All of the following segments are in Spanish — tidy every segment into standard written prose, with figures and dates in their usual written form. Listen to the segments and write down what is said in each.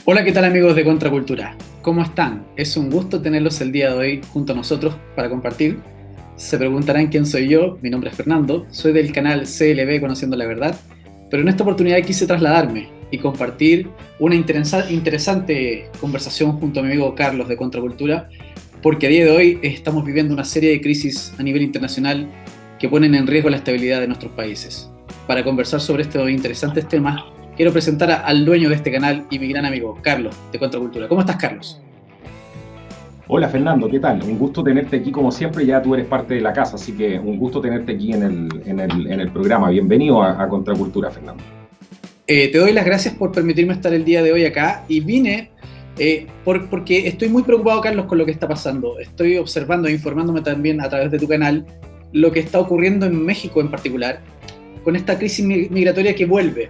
Hola, ¿qué tal amigos de Contracultura? ¿Cómo están? Es un gusto tenerlos el día de hoy junto a nosotros para compartir. Se preguntarán quién soy yo. Mi nombre es Fernando, soy del canal CLB Conociendo la Verdad, pero en esta oportunidad quise trasladarme y compartir una interesante conversación junto a mi amigo Carlos de Contracultura, porque a día de hoy estamos viviendo una serie de crisis a nivel internacional que ponen en riesgo la estabilidad de nuestros países. Para conversar sobre estos interesantes temas, quiero presentar al dueño de este canal y mi gran amigo, Carlos, de Contracultura. ¿Cómo estás, Carlos? Hola Fernando, ¿qué tal? Un gusto tenerte aquí como siempre, ya tú eres parte de la casa, así que un gusto tenerte aquí en el programa. Bienvenido a Contracultura, Fernando. Te doy las gracias por permitirme estar el día de hoy acá y vine porque estoy muy preocupado, Carlos, con lo que está pasando. Estoy observando e informándome también a través de tu canal lo que está ocurriendo en México en particular, con esta crisis migratoria que vuelve,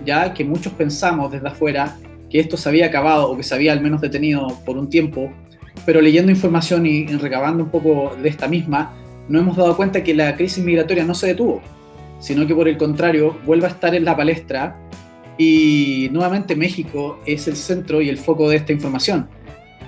ya que muchos pensamos desde afuera que esto se había acabado o que se había al menos detenido por un tiempo, pero leyendo información y recabando un poco de esta misma, nos hemos dado cuenta que la crisis migratoria no se detuvo, sino que por el contrario vuelve a estar en la palestra y nuevamente México es el centro y el foco de esta información.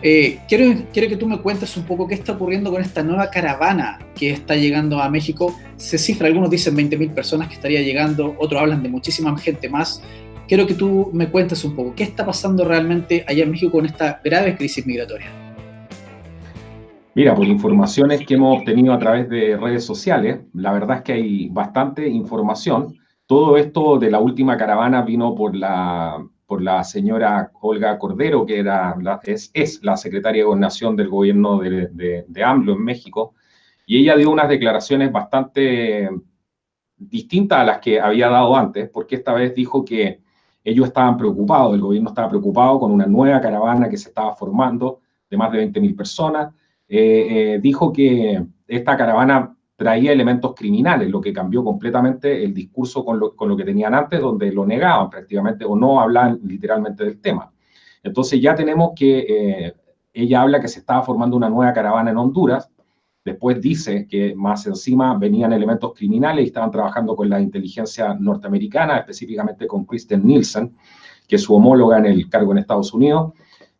Quiero que tú me cuentes un poco qué está ocurriendo con esta nueva caravana que está llegando a México. Se cifra, algunos dicen 20.000 personas que estaría llegando, otros hablan de muchísima gente más. Quiero que tú me cuentes un poco qué está pasando realmente allá en México con esta grave crisis migratoria. Mira, por informaciones que hemos obtenido a través de redes sociales, la verdad es que hay bastante información. Todo esto de la última caravana vino por la señora Olga Cordero, que es la secretaria de Gobernación del gobierno de AMLO en México, y ella dio unas declaraciones bastante distintas a las que había dado antes, porque esta vez dijo que ellos estaban preocupados, el gobierno estaba preocupado con una nueva caravana que se estaba formando de más de 20.000 personas. Dijo que esta caravana traía elementos criminales, lo que cambió completamente el discurso con lo que tenían antes, donde lo negaban prácticamente o no hablaban literalmente del tema. Entonces ya tenemos que ella habla que se estaba formando una nueva caravana en Honduras. Después dice que más encima venían elementos criminales y estaban trabajando con la inteligencia norteamericana, específicamente con Kristen Nielsen, que es su homóloga en el cargo en Estados Unidos.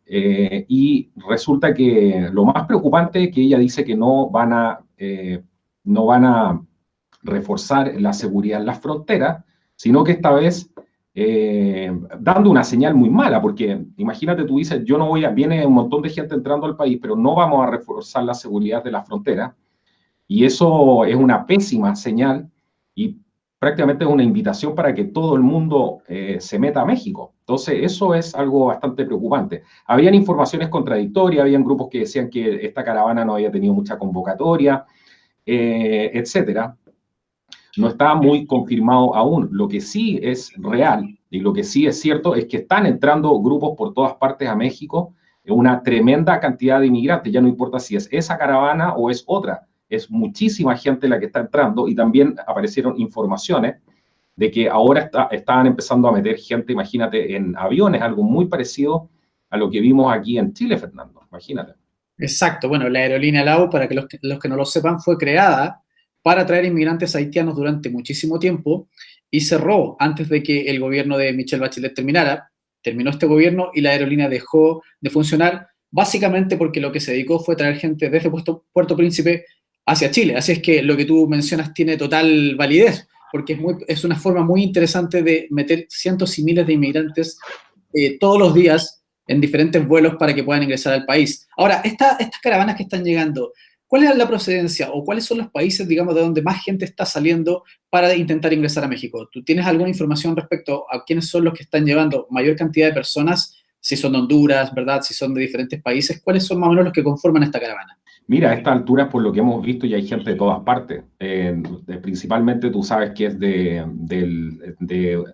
Y resulta que lo más preocupante es que ella dice que no van a reforzar la seguridad en las fronteras, sino que esta vez dando una señal muy mala, porque imagínate, tú dices, yo no voy a, viene un montón de gente entrando al país, pero no vamos a reforzar la seguridad de la frontera, y eso es una pésima señal y prácticamente es una invitación para que todo el mundo se meta a México. Entonces, eso es algo bastante preocupante. Habían informaciones contradictorias, habían grupos que decían que esta caravana no había tenido mucha convocatoria, etcétera. No está muy confirmado aún. Lo que sí es real y lo que sí es cierto es que están entrando grupos por todas partes a México, una tremenda cantidad de inmigrantes, ya no importa si es esa caravana o es otra, es muchísima gente la que está entrando, y también aparecieron informaciones de que ahora estaban empezando a meter gente, imagínate, en aviones, algo muy parecido a lo que vimos aquí en Chile, Fernando, imagínate. Exacto, bueno, la aerolínea LAU, para que los que no lo sepan, fue creada para traer inmigrantes haitianos durante muchísimo tiempo y cerró antes de que el gobierno de Michelle Bachelet terminara. Terminó este gobierno y la aerolínea dejó de funcionar, básicamente porque lo que se dedicó fue traer gente desde Puerto Príncipe hacia Chile. Así es que lo que tú mencionas tiene total validez, porque es una forma muy interesante de meter cientos y miles de inmigrantes todos los días en diferentes vuelos para que puedan ingresar al país. Ahora, estas caravanas que están llegando, ¿cuál es la procedencia o cuáles son los países, digamos, de donde más gente está saliendo para intentar ingresar a México? ¿Tú tienes alguna información respecto a quiénes son los que están llevando mayor cantidad de personas? Si son de Honduras, ¿verdad? Si son de diferentes países, ¿cuáles son más o menos los que conforman esta caravana? Mira, a estas alturas, por lo que hemos visto, ya hay gente de todas partes. Principalmente tú sabes que es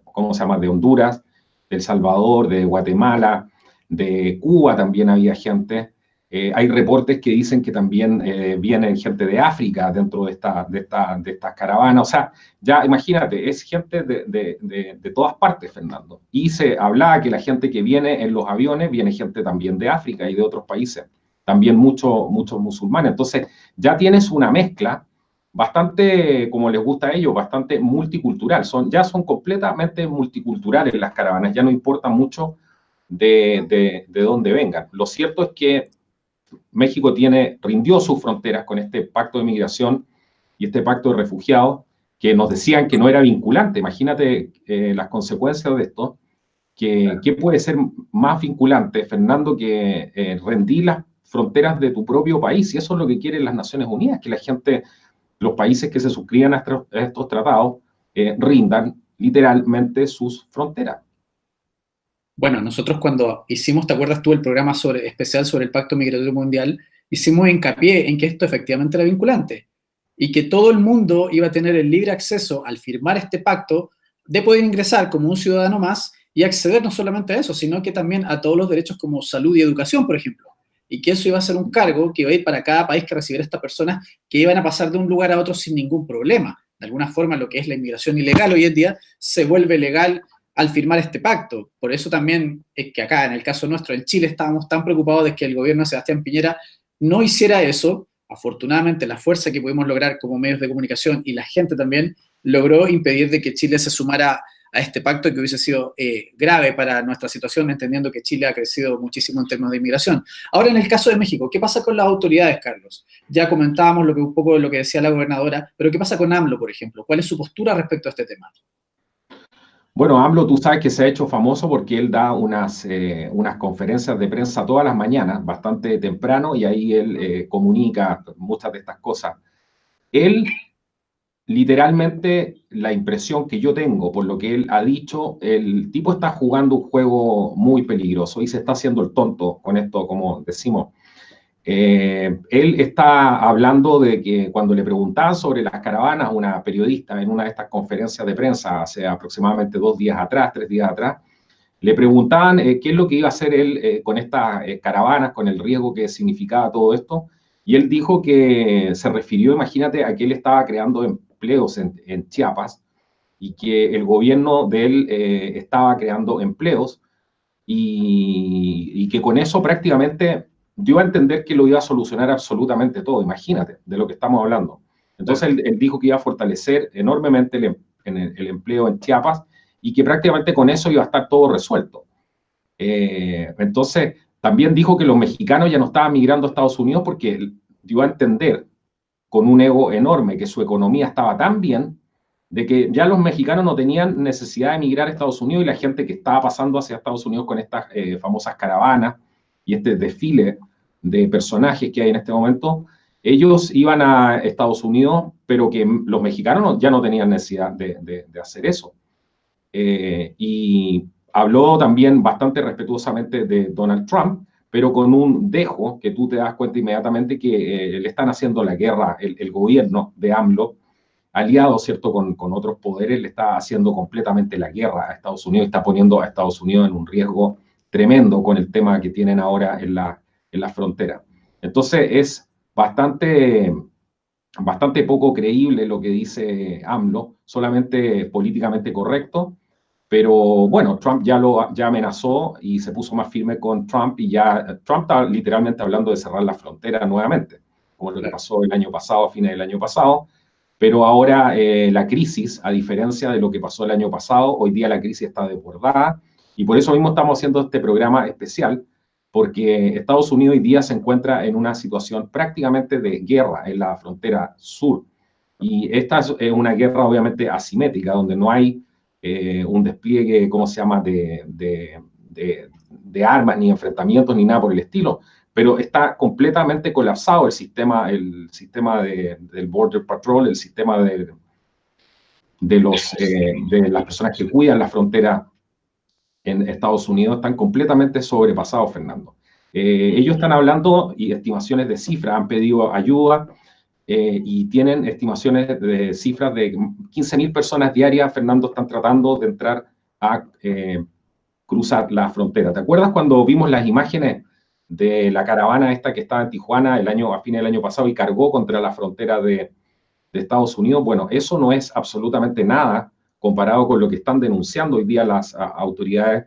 ¿cómo se llama? De Honduras, de El Salvador, de Guatemala, de Cuba también había gente. Hay reportes que dicen que también viene gente de África dentro de estas caravanas. O sea, ya imagínate, es gente de todas partes, Fernando. Y se hablaba que la gente que viene en los aviones, viene gente también de África y de otros países, también muchos musulmanes. Entonces, ya tienes una mezcla bastante, como les gusta a ellos, bastante multicultural. Ya son completamente multiculturales las caravanas, ya no importa mucho de dónde vengan. Lo cierto es que México rindió sus fronteras con este pacto de migración y este pacto de refugiados, que nos decían que no era vinculante. Imagínate las consecuencias de esto, ¿qué puede ser más vinculante, Fernando, que rendir las fronteras de tu propio país? Y eso es lo que quieren las Naciones Unidas, que la gente, los países que se suscriban a estos tratados, rindan literalmente sus fronteras. Bueno, nosotros cuando hicimos, ¿te acuerdas tú el programa especial sobre el Pacto Migratorio Mundial? Hicimos hincapié en que esto efectivamente era vinculante y que todo el mundo iba a tener el libre acceso al firmar este pacto de poder ingresar como un ciudadano más y acceder no solamente a eso, sino que también a todos los derechos como salud y educación, por ejemplo. Y que eso iba a ser un cargo que iba a ir para cada país que recibiera a estas personas, que iban a pasar de un lugar a otro sin ningún problema. De alguna forma, lo que es la inmigración ilegal hoy en día se vuelve legal al firmar este pacto. Por eso también es que acá, en el caso nuestro, en Chile, estábamos tan preocupados de que el gobierno de Sebastián Piñera no hiciera eso. Afortunadamente, la fuerza que pudimos lograr como medios de comunicación y la gente también logró impedir de que Chile se sumara a este pacto, que hubiese sido grave para nuestra situación, entendiendo que Chile ha crecido muchísimo en términos de inmigración. Ahora, en el caso de México, ¿qué pasa con las autoridades, Carlos? Ya comentábamos un poco de lo que decía la gobernadora, pero ¿qué pasa con AMLO, por ejemplo? ¿Cuál es su postura respecto a este tema? Bueno, AMLO, tú sabes que se ha hecho famoso porque él da unas conferencias de prensa todas las mañanas, bastante temprano, y ahí él comunica muchas de estas cosas. Él, literalmente, la impresión que yo tengo, por lo que él ha dicho, el tipo está jugando un juego muy peligroso y se está haciendo el tonto con esto, como decimos. Él está hablando de que cuando le preguntaban sobre las caravanas, una periodista en una de estas conferencias de prensa hace aproximadamente 2 días atrás, 3 días atrás, le preguntaban qué es lo que iba a hacer él con estas caravanas, con el riesgo que significaba todo esto, y él dijo que se refirió, imagínate, a que él estaba creando empleos en Chiapas y que el gobierno de él estaba creando empleos y que con eso prácticamente dio a entender que lo iba a solucionar absolutamente todo, imagínate, de lo que estamos hablando. Entonces él dijo que iba a fortalecer enormemente el empleo en Chiapas y que prácticamente con eso iba a estar todo resuelto. Entonces también dijo que los mexicanos ya no estaban migrando a Estados Unidos porque dio a entender con un ego enorme que su economía estaba tan bien de que ya los mexicanos no tenían necesidad de emigrar a Estados Unidos y la gente que estaba pasando hacia Estados Unidos con estas famosas caravanas y este desfile de personajes que hay en este momento, ellos iban a Estados Unidos, pero que los mexicanos ya no tenían necesidad de hacer eso. Y habló también bastante respetuosamente de Donald Trump, pero con un dejo que tú te das cuenta inmediatamente que le están haciendo la guerra, el gobierno de AMLO, aliado, ¿cierto?, con otros poderes, le está haciendo completamente la guerra a Estados Unidos, está poniendo a Estados Unidos en un riesgo tremendo con el tema que tienen ahora en la frontera. Entonces es bastante poco creíble lo que dice AMLO, solamente políticamente correcto, pero bueno, Trump ya amenazó y se puso más firme con Trump y ya Trump está literalmente hablando de cerrar la frontera nuevamente, como lo que pasó el año pasado, a fines del año pasado, pero ahora la crisis, a diferencia de lo que pasó el año pasado, hoy día la crisis está desbordada y por eso mismo estamos haciendo este programa especial, porque Estados Unidos hoy día se encuentra en una situación prácticamente de guerra en la frontera sur. Y esta es una guerra obviamente asimétrica, donde no hay un despliegue, ¿cómo se llama?, de armas, ni enfrentamientos, ni nada por el estilo, pero está completamente colapsado el sistema del Border Patrol, el sistema de las personas que cuidan la frontera en Estados Unidos, están completamente sobrepasados, Fernando. Ellos están hablando y estimaciones de cifras, han pedido ayuda y tienen estimaciones de cifras de 15.000 personas diarias, Fernando, están tratando de entrar a cruzar la frontera. ¿Te acuerdas cuando vimos las imágenes de la caravana esta que estaba en Tijuana a fines del año pasado y cargó contra la frontera de Estados Unidos? Bueno, eso no es absolutamente nada comparado con lo que están denunciando hoy día las autoridades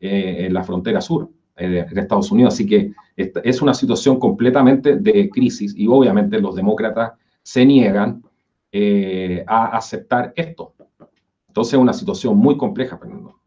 en la frontera sur de Estados Unidos. Así que es una situación completamente de crisis y obviamente los demócratas se niegan a aceptar esto. Entonces es una situación muy compleja, Fernando.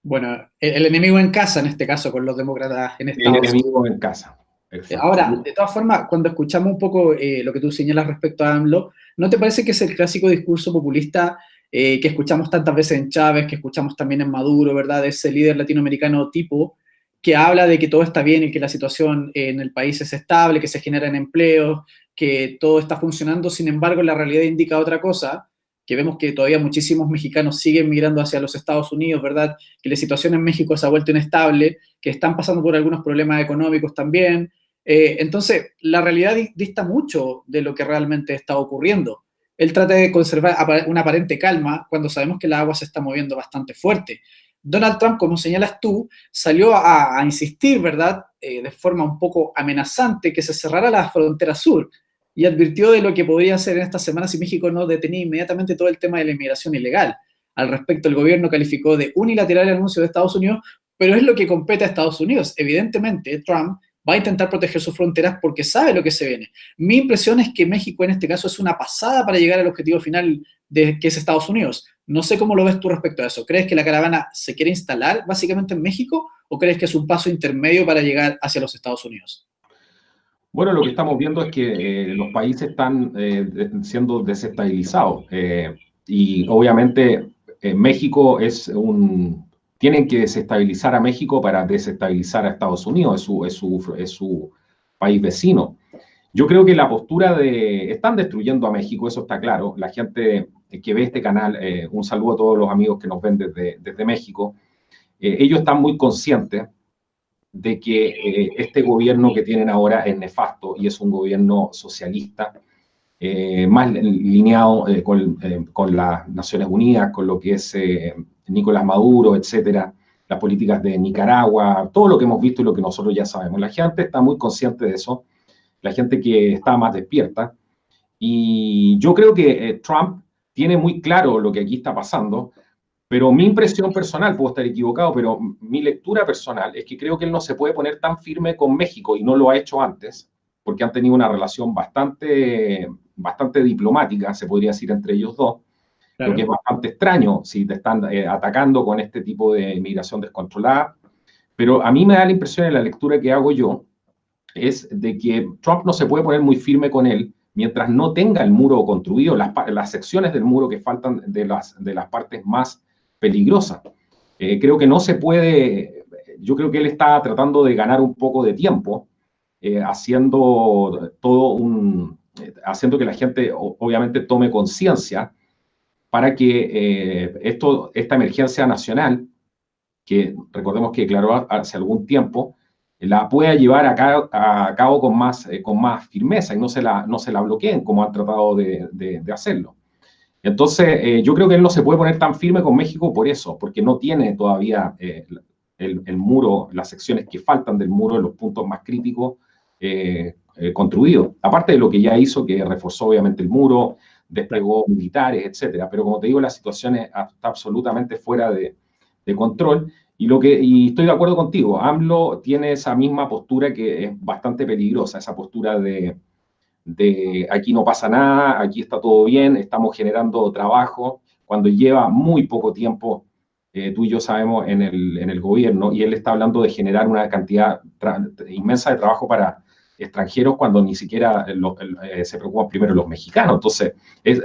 Bueno, el enemigo en casa, en este caso, con los demócratas en El Estados Unidos. enemigo en casa. Exacto. Ahora, de todas formas, cuando escuchamos un poco lo que tú señalas respecto a AMLO, ¿no te parece que es el clásico discurso populista que escuchamos tantas veces en Chávez, que escuchamos también en Maduro, ¿verdad? De ese líder latinoamericano tipo que habla de que todo está bien y que la situación en el país es estable, que se generan empleos, que todo está funcionando, sin embargo, la realidad indica otra cosa, que vemos que todavía muchísimos mexicanos siguen migrando hacia los Estados Unidos, ¿verdad? Que la situación en México se ha vuelto inestable, que están pasando por algunos problemas económicos también, entonces, la realidad dista mucho de lo que realmente está ocurriendo. Él trata de conservar una aparente calma cuando sabemos que la agua se está moviendo bastante fuerte. Donald Trump, como señalas tú, salió a insistir, ¿verdad?, de forma un poco amenazante que se cerrara la frontera sur y advirtió de lo que podría ser en estas semanas si México no detenía inmediatamente todo el tema de la inmigración ilegal. Al respecto, el gobierno calificó de unilateral el anuncio de Estados Unidos, pero es lo que compete a Estados Unidos. Evidentemente, Trump va a intentar proteger sus fronteras porque sabe lo que se viene. Mi impresión es que México en este caso es una pasada para llegar al objetivo final de que es Estados Unidos. No sé cómo lo ves tú respecto a eso. ¿Crees que la caravana se quiere instalar básicamente en México o crees que es un paso intermedio para llegar hacia los Estados Unidos? Bueno, lo que estamos viendo es que los países están siendo desestabilizados y obviamente México tienen que desestabilizar a México para desestabilizar a Estados Unidos, es su país vecino. Yo creo que la postura están destruyendo a México, eso está claro. La gente que ve este canal, un saludo a todos los amigos que nos ven desde México, ellos están muy conscientes de que este gobierno que tienen ahora es nefasto y es un gobierno socialista, más lineado con las Naciones Unidas, con lo que es Nicolás Maduro, etcétera, las políticas de Nicaragua, todo lo que hemos visto y lo que nosotros ya sabemos. La gente está muy consciente de eso, la gente que está más despierta, y yo creo que Trump tiene muy claro lo que aquí está pasando, pero mi impresión personal, puedo estar equivocado, pero mi lectura personal es que creo que él no se puede poner tan firme con México y no lo ha hecho antes, porque han tenido una relación bastante diplomática, se podría decir, entre ellos dos, lo que es Claro. bastante extraño si te están atacando con este tipo de migración descontrolada. Pero a mí me da la impresión en la lectura que hago yo, es de que Trump no se puede poner muy firme con él mientras no tenga el muro construido, las secciones del muro que faltan de las partes más peligrosas. Creo que no se puede, yo creo que él está tratando de ganar un poco de tiempo, haciendo que la gente obviamente tome conciencia para que esta emergencia nacional, que recordemos que declaró hace algún tiempo, la pueda llevar a cabo con más firmeza y no se la bloqueen como han tratado de hacerlo. Entonces, yo creo que él no se puede poner tan firme con México por eso, porque no tiene todavía el muro, las secciones que faltan del muro, los puntos más críticos construidos. Aparte de lo que ya hizo, que reforzó obviamente el muro, desplegó militares, etcétera. Pero como te digo, la situación está absolutamente fuera de control. Y estoy de acuerdo contigo, AMLO tiene esa misma postura que es bastante peligrosa, esa postura de aquí no pasa nada, aquí está todo bien, estamos generando trabajo, cuando lleva muy poco tiempo, tú y yo sabemos, en el gobierno, y él está hablando de generar una cantidad inmensa de trabajo para extranjeros cuando ni siquiera se preocupan primero los mexicanos. Entonces,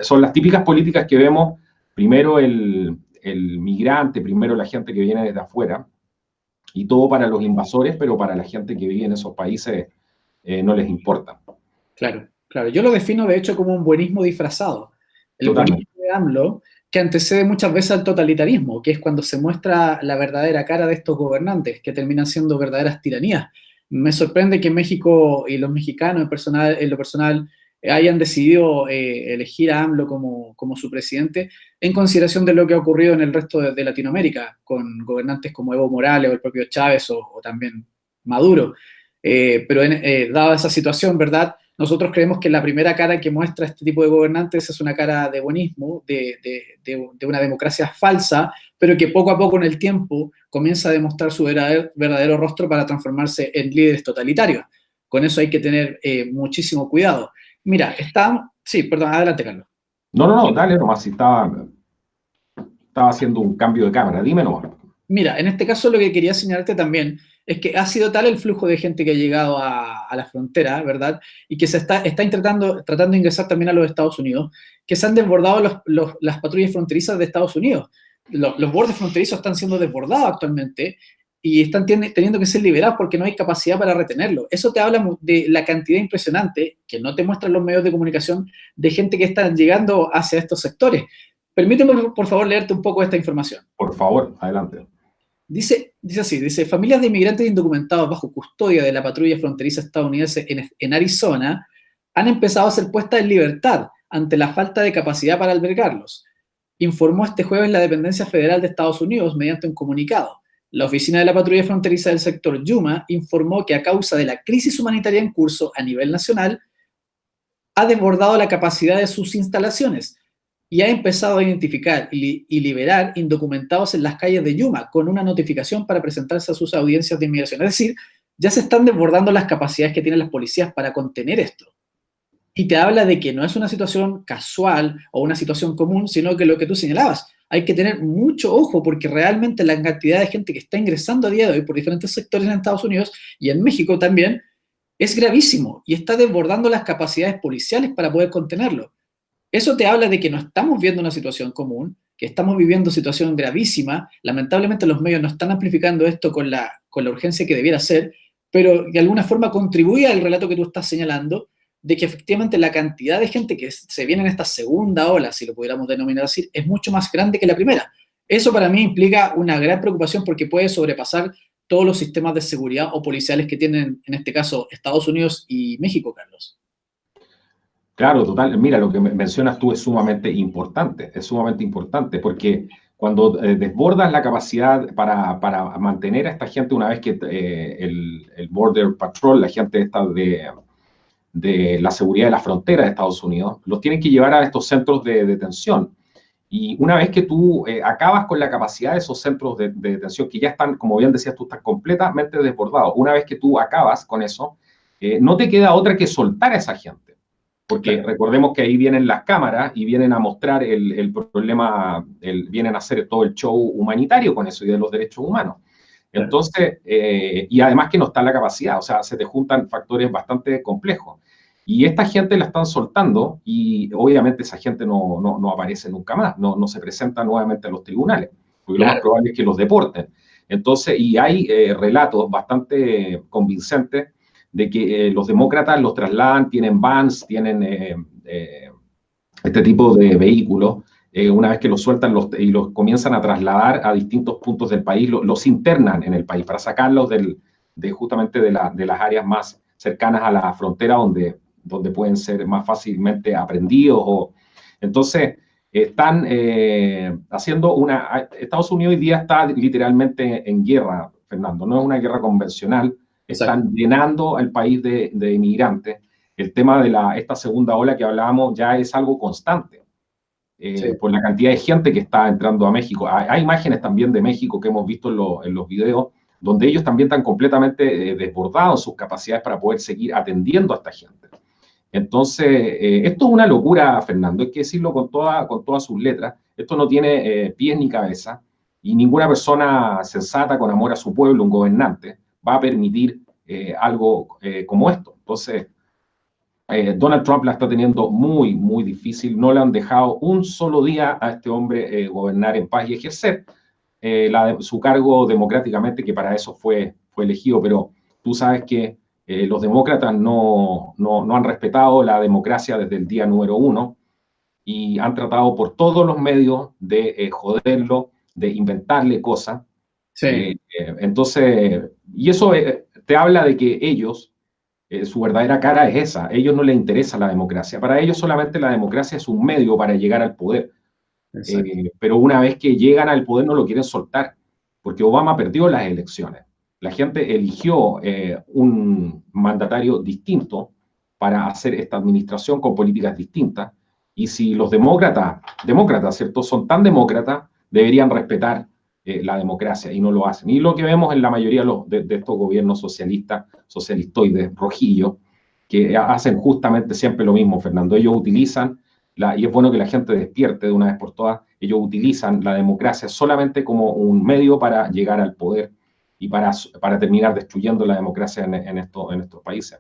son las típicas políticas que vemos, primero el migrante, primero la gente que viene desde afuera, y todo para los invasores, pero para la gente que vive en esos países no les importa. Claro, claro. Yo lo defino de hecho como un buenismo disfrazado. El buenismo Totalmente. de AMLO que antecede muchas veces al totalitarismo, que es cuando se muestra la verdadera cara de estos gobernantes, que terminan siendo verdaderas tiranías. Me sorprende que México y los mexicanos en lo personal hayan decidido elegir a AMLO como su presidente en consideración de lo que ha ocurrido en el resto de Latinoamérica, con gobernantes como Evo Morales o el propio Chávez o también Maduro. Pero dada esa situación, ¿verdad? Nosotros creemos que la primera cara que muestra este tipo de gobernantes es una cara de buenismo, de una democracia falsa, pero que poco a poco en el tiempo comienza a demostrar su verdadero rostro para transformarse en líderes totalitarios. Con eso hay que tener muchísimo cuidado. Mira, Sí, perdón, adelante, Carlos. No, no, no, dale nomás, si estaba haciendo un cambio de cámara, dime nomás. Mira, en este caso lo que quería señalarte también es que ha sido tal el flujo de gente que ha llegado a la frontera, ¿verdad? Y que se está tratando de ingresar también a los Estados Unidos, que se han desbordado las patrullas fronterizas de Estados Unidos. Los bordes fronterizos están siendo desbordados actualmente y están teniendo que ser liberados porque no hay capacidad para retenerlo. Eso te habla de la cantidad impresionante, que no te muestran los medios de comunicación, de gente que está llegando hacia estos sectores. Permíteme, por favor, leerte un poco esta información. Por favor, adelante. Dice así, dice, familias de inmigrantes indocumentados bajo custodia de la patrulla fronteriza estadounidense en Arizona han empezado a ser puestas en libertad ante la falta de capacidad para albergarlos, informó este jueves la Dependencia Federal de Estados Unidos mediante un comunicado. La oficina de la patrulla fronteriza del sector Yuma informó que a causa de la crisis humanitaria en curso a nivel nacional, ha desbordado la capacidad de sus instalaciones y ha empezado a identificar y liberar indocumentados en las calles de Yuma con una notificación para presentarse a sus audiencias de inmigración. Es decir, ya se están desbordando las capacidades que tienen las policías para contener esto. Y te habla de que no es una situación casual o una situación común, sino que lo que tú señalabas, hay que tener mucho ojo porque realmente la cantidad de gente que está ingresando a día de hoy por diferentes sectores en Estados Unidos y en México también es gravísimo y está desbordando las capacidades policiales para poder contenerlo. Eso te habla de que no estamos viendo una situación común, que estamos viviendo situación gravísima. Lamentablemente los medios no están amplificando esto con la urgencia que debiera ser, pero de alguna forma contribuye al relato que tú estás señalando de que efectivamente la cantidad de gente que se viene en esta segunda ola, si lo pudiéramos denominar así, es mucho más grande que la primera. Eso para mí implica una gran preocupación porque puede sobrepasar todos los sistemas de seguridad o policiales que tienen, en este caso, Estados Unidos y México, Carlos. Claro, total. Mira, lo que mencionas tú es sumamente importante porque cuando desbordas la capacidad para mantener a esta gente una vez que el Border Patrol, la gente esta de la seguridad de la frontera de Estados Unidos, los tienen que llevar a estos centros de detención. Y una vez que tú acabas con la capacidad de esos centros de detención, que ya están, como bien decías tú, están completamente desbordados, una vez que tú acabas con eso, no te queda otra que soltar a esa gente. Porque claro, recordemos que ahí vienen las cámaras y vienen a mostrar el problema, vienen a hacer todo el show humanitario con eso y de los derechos humanos. Entonces, y además que no está la capacidad, o sea, se te juntan factores bastante complejos. Y esta gente la están soltando y obviamente esa gente no aparece nunca más, no se presenta nuevamente a los tribunales, porque claro, lo más probable es que los deporten. Entonces, y hay relatos bastante convincentes de que los demócratas los trasladan, tienen vans, tienen este tipo de vehículos, una vez que los sueltan y los comienzan a trasladar a distintos puntos del país, los internan en el país para sacarlos justamente de las áreas más cercanas a la frontera donde pueden ser más fácilmente aprendidos. Entonces, están haciendo Estados Unidos hoy día está literalmente en guerra, Fernando, no es una guerra convencional. Están llenando al país de inmigrantes. El tema de esta segunda ola que hablábamos ya es algo constante, sí, por la cantidad de gente que está entrando a México. Hay imágenes también de México que hemos visto en los videos, donde ellos también están completamente desbordados en sus capacidades para poder seguir atendiendo a esta gente. Entonces, esto es una locura, Fernando, hay que decirlo con todas sus letras. Esto no tiene pies ni cabeza, y ninguna persona sensata con amor a su pueblo, un gobernante, va a permitir algo como esto. Entonces, Donald Trump la está teniendo muy, muy difícil. No le han dejado un solo día a este hombre gobernar en paz y ejercer su cargo democráticamente, que para eso fue elegido. Pero tú sabes que los demócratas no han respetado la democracia desde el día número 1 y han tratado por todos los medios de joderlo, de inventarle cosas. Sí. Entonces, y eso te habla de que ellos, su verdadera cara es esa. A ellos no les interesa la democracia. Para ellos solamente la democracia es un medio para llegar al poder. Pero una vez que llegan al poder no lo quieren soltar, porque Obama perdió las elecciones. La gente eligió un mandatario distinto para hacer esta administración con políticas distintas. Y si los demócratas, ¿cierto?, son tan demócratas, deberían respetar la democracia y no lo hacen. Y lo que vemos en la mayoría de estos gobiernos socialistas, socialistoides, rojillos, que hacen justamente siempre lo mismo, Fernando. Ellos utilizan, y es bueno que la gente despierte de una vez por todas, ellos utilizan la democracia solamente como un medio para llegar al poder y para terminar destruyendo la democracia en estos países.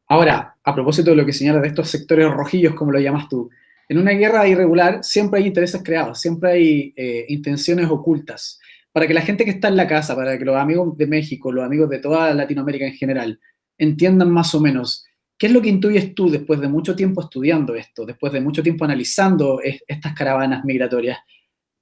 Ahora, a propósito de lo que señalas de estos sectores rojillos, como lo llamas tú, en una guerra irregular siempre hay intereses creados, siempre hay intenciones ocultas. Para que la gente que está en la casa, para que los amigos de México, los amigos de toda Latinoamérica en general, entiendan más o menos qué es lo que intuyes tú después de mucho tiempo estudiando esto, después de mucho tiempo analizando estas caravanas migratorias.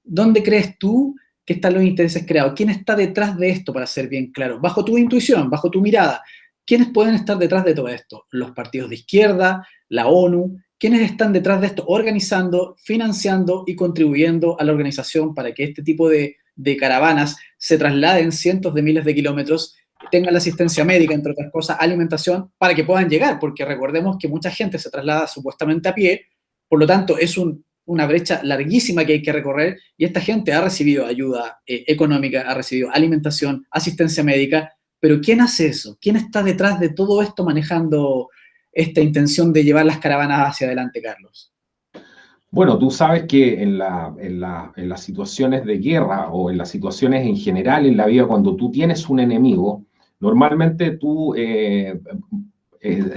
¿Dónde crees tú que están los intereses creados? ¿Quién está detrás de esto, para ser bien claro? Bajo tu intuición, bajo tu mirada, ¿quiénes pueden estar detrás de todo esto? ¿Los partidos de izquierda? ¿La ONU? ¿Quiénes están detrás de esto organizando, financiando y contribuyendo a la organización para que este tipo de caravanas se trasladen cientos de miles de kilómetros, tengan la asistencia médica, entre otras cosas, alimentación, para que puedan llegar? Porque recordemos que mucha gente se traslada supuestamente a pie, por lo tanto es una brecha larguísima que hay que recorrer, y esta gente ha recibido ayuda económica, ha recibido alimentación, asistencia médica, pero ¿quién hace eso? ¿Quién está detrás de todo esto manejando esta intención de llevar las caravanas hacia adelante, Carlos? Bueno, tú sabes que en las situaciones de guerra o en las situaciones en general en la vida, cuando tú tienes un enemigo, normalmente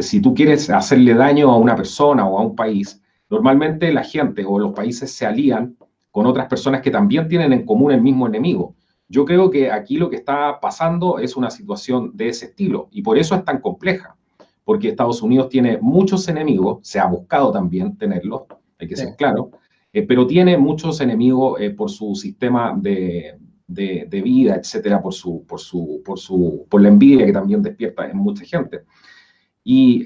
si tú quieres hacerle daño a una persona o a un país, normalmente la gente o los países se alían con otras personas que también tienen en común el mismo enemigo. Yo creo que aquí lo que está pasando es una situación de ese estilo y por eso es tan compleja, porque Estados Unidos tiene muchos enemigos, se ha buscado también tenerlos, hay que ser claro, pero tiene muchos enemigos por su sistema de vida, etcétera, por la envidia que también despierta en mucha gente. Y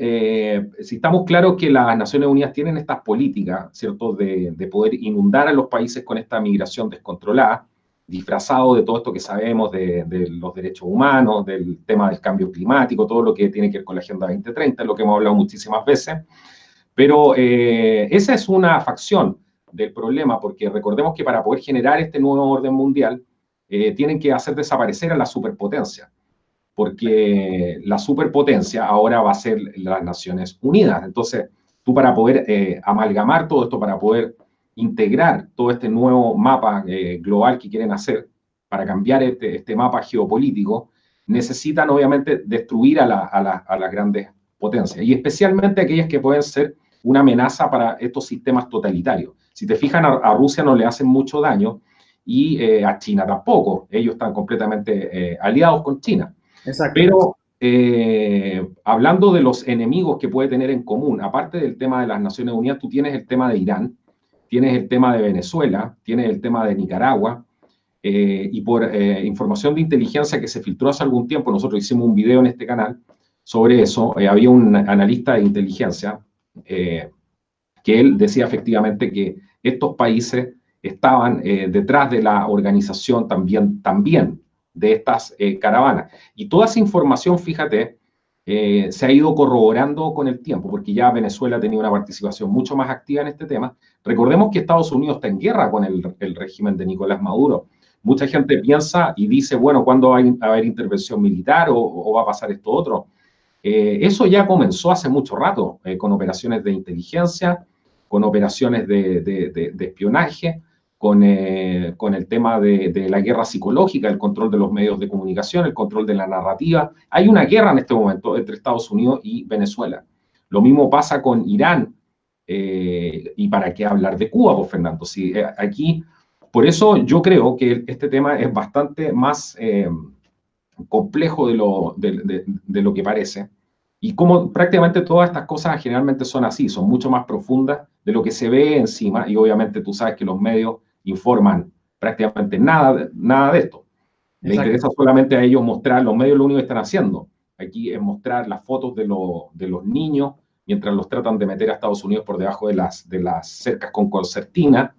si estamos claros que las Naciones Unidas tienen estas políticas, ¿cierto?, de poder inundar a los países con esta migración descontrolada, disfrazado de todo esto que sabemos de los derechos humanos, del tema del cambio climático, todo lo que tiene que ver con la Agenda 2030, lo que hemos hablado muchísimas veces. Pero esa es una facción del problema, porque recordemos que para poder generar este nuevo orden mundial, tienen que hacer desaparecer a la superpotencia, porque la superpotencia ahora va a ser las Naciones Unidas. Entonces, tú para poder amalgamar todo esto, para poder integrar todo este nuevo mapa global que quieren hacer, para cambiar este mapa geopolítico, necesitan obviamente destruir a las grandes potencias, y especialmente aquellas que pueden ser una amenaza para estos sistemas totalitarios. Si te fijan, a Rusia no le hacen mucho daño y a China tampoco. Ellos están completamente aliados con China. Exacto. Pero hablando de los enemigos que puede tener en común, aparte del tema de las Naciones Unidas, tú tienes el tema de Irán, tienes el tema de Venezuela, tienes el tema de Nicaragua, y por información de inteligencia que se filtró hace algún tiempo, nosotros hicimos un video en este canal sobre eso, había un analista de inteligencia que él decía efectivamente que estos países estaban detrás de la organización también de estas caravanas. Y toda esa información, fíjate, se ha ido corroborando con el tiempo, porque ya Venezuela tenía una participación mucho más activa en este tema. Recordemos que Estados Unidos está en guerra con el régimen de Nicolás Maduro. Mucha gente piensa y dice, bueno, ¿cuándo va a haber intervención militar o va a pasar esto otro? Eso ya comenzó hace mucho rato, con operaciones de inteligencia, con operaciones de espionaje, con el tema de la guerra psicológica, el control de los medios de comunicación, el control de la narrativa. Hay una guerra en este momento entre Estados Unidos y Venezuela. Lo mismo pasa con Irán. ¿Y para qué hablar de Cuba, pues, Fernando? Si, aquí, por eso yo creo que este tema es bastante más complejo de lo que parece. Y como prácticamente todas estas cosas generalmente son así, son mucho más profundas de lo que se ve encima, y obviamente tú sabes que los medios informan prácticamente nada de esto. Le interesa solamente a ellos mostrar, los medios lo único que están haciendo aquí es mostrar las fotos de los niños mientras los tratan de meter a Estados Unidos por debajo de las cercas con concertina,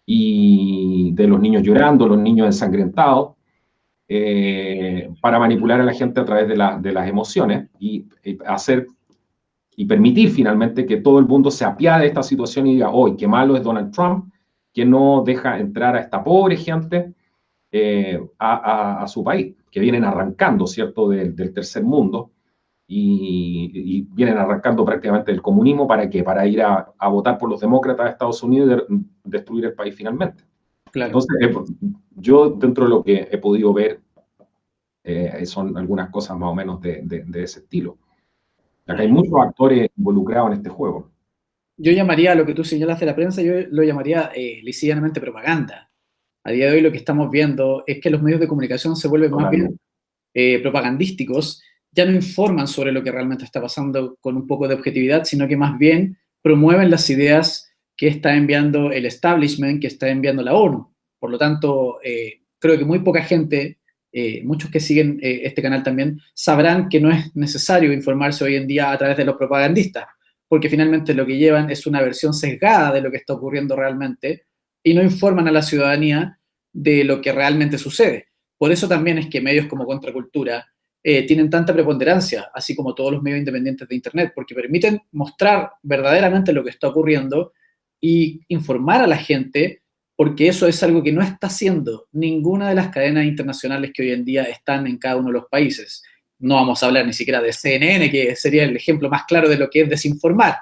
y de los niños llorando, los niños ensangrentados, para manipular a la gente a través de las emociones y permitir finalmente que todo el mundo se apiade de esta situación y diga, hoy qué malo es Donald Trump, que no deja entrar a esta pobre gente a su país, que vienen arrancando, ¿cierto?, del tercer mundo, y vienen arrancando prácticamente el comunismo ¿para qué? Para ir a votar por los demócratas de Estados Unidos y destruir el país finalmente. Claro. Entonces, yo dentro de lo que he podido ver, son algunas cosas más o menos de ese estilo. Acá hay muchos actores involucrados en este juego. Yo llamaría a lo que tú señalas de la prensa, yo lo llamaría lisillanamente propaganda. A día de hoy lo que estamos viendo es que los medios de comunicación se vuelven más bien propagandísticos, ya no informan sobre lo que realmente está pasando con un poco de objetividad, sino que más bien promueven las ideas que está enviando el establishment, que está enviando la ONU. Por lo tanto, creo que muy poca gente, muchos que siguen este canal también, sabrán que no es necesario informarse hoy en día a través de los propagandistas, porque finalmente lo que llevan es una versión sesgada de lo que está ocurriendo realmente y no informan a la ciudadanía de lo que realmente sucede. Por eso también es que medios como Contracultura tienen tanta preponderancia, así como todos los medios independientes de Internet, porque permiten mostrar verdaderamente lo que está ocurriendo y informar a la gente, porque eso es algo que no está haciendo ninguna de las cadenas internacionales que hoy en día están en cada uno de los países. No vamos a hablar ni siquiera de CNN, que sería el ejemplo más claro de lo que es desinformar,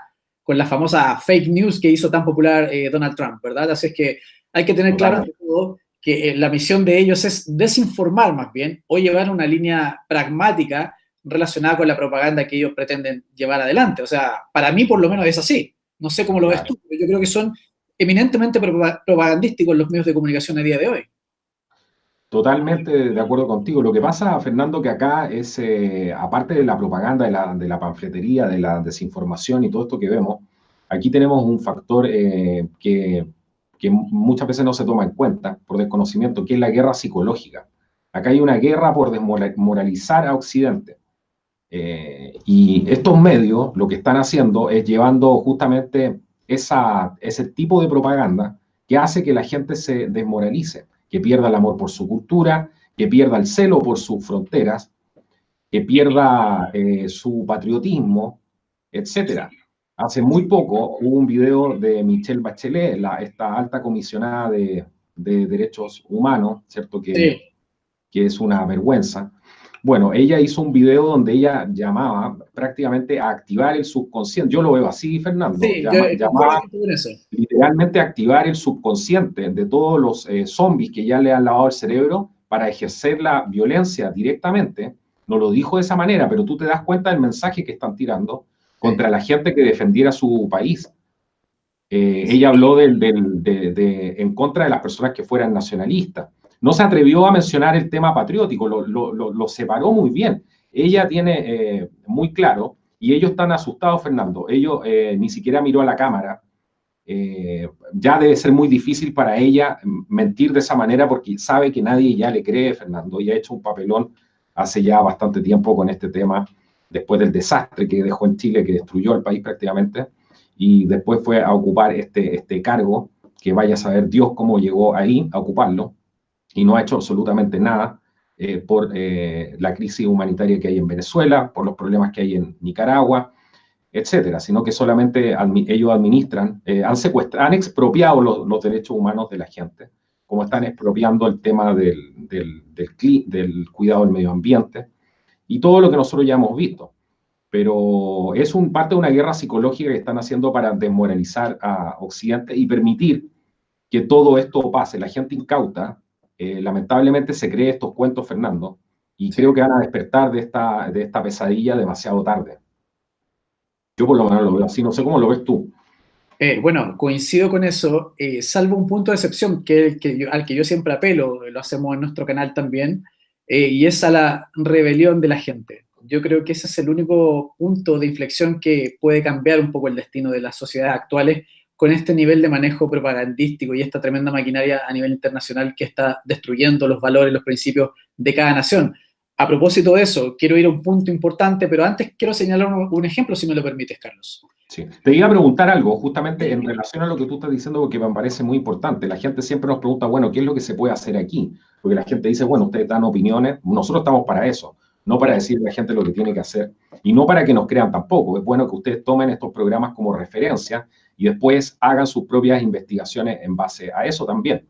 con la famosa fake news que hizo tan popular Donald Trump, ¿verdad? Así es que hay que tener claro ante todo que la misión de ellos es desinformar más bien o llevar una línea pragmática relacionada con la propaganda que ellos pretenden llevar adelante. O sea, para mí por lo menos es así. No sé cómo lo ves tú, pero yo creo que son eminentemente propagandísticos los medios de comunicación a día de hoy. Totalmente de acuerdo contigo. Lo que pasa, Fernando, que acá es, aparte de la propaganda, de la panfletería, de la desinformación y todo esto que vemos, aquí tenemos un factor que muchas veces no se toma en cuenta por desconocimiento, que es la guerra psicológica. Acá hay una guerra por desmoralizar a Occidente. Y estos medios lo que están haciendo es llevando justamente ese tipo de propaganda que hace que la gente se desmoralice, que pierda el amor por su cultura, que pierda el celo por sus fronteras, que pierda su patriotismo, etcétera. Hace muy poco hubo un video de Michelle Bachelet, esta alta comisionada de derechos humanos, ¿cierto? Sí. Que es una vergüenza. Bueno, ella hizo un video donde ella llamaba prácticamente a activar el subconsciente. Yo lo veo así, Fernando. Sí, llamaba literalmente a activar el subconsciente de todos los zombies que ya le han lavado el cerebro para ejercer la violencia directamente. No lo dijo de esa manera, pero tú te das cuenta del mensaje que están tirando contra la gente que defendiera su país. Ella habló en contra de las personas que fueran nacionalistas. No se atrevió a mencionar el tema patriótico, lo separó muy bien. Ella tiene muy claro, y ellos están asustados, Fernando. Ellos ni siquiera miró a la cámara. Ya debe ser muy difícil para ella mentir de esa manera porque sabe que nadie ya le cree, Fernando. Ella ha hecho un papelón hace ya bastante tiempo con este tema, después del desastre que dejó en Chile, que destruyó el país prácticamente, y después fue a ocupar este cargo, que vaya a saber Dios cómo llegó ahí a ocuparlo, y no ha hecho absolutamente nada por la crisis humanitaria que hay en Venezuela, por los problemas que hay en Nicaragua, etcétera, sino que solamente ellos administran, han expropiado los derechos humanos de la gente, como están expropiando el tema del cuidado del medio ambiente y todo lo que nosotros ya hemos visto. Pero es parte de una guerra psicológica que están haciendo para desmoralizar a Occidente y permitir que todo esto pase. La gente incauta, lamentablemente se cree estos cuentos, Fernando, y creo que van a despertar de esta pesadilla demasiado tarde. Yo por lo menos lo veo así, no sé cómo lo ves tú. Bueno, coincido con eso, salvo un punto de excepción al que yo siempre apelo, lo hacemos en nuestro canal también, y es a la rebelión de la gente. Yo creo que ese es el único punto de inflexión que puede cambiar un poco el destino de las sociedades actuales con este nivel de manejo propagandístico y esta tremenda maquinaria a nivel internacional que está destruyendo los valores, los principios de cada nación. A propósito de eso, quiero ir a un punto importante, pero antes quiero señalar un ejemplo, si me lo permites, Carlos. Sí. Te iba a preguntar algo justamente en relación a lo que tú estás diciendo, porque me parece muy importante. La gente siempre nos pregunta, bueno, ¿qué es lo que se puede hacer aquí? Porque la gente dice, bueno, ustedes dan opiniones, nosotros estamos para eso, no para decirle a la gente lo que tiene que hacer y no para que nos crean tampoco. Es bueno que ustedes tomen estos programas como referencia y después hagan sus propias investigaciones en base a eso también.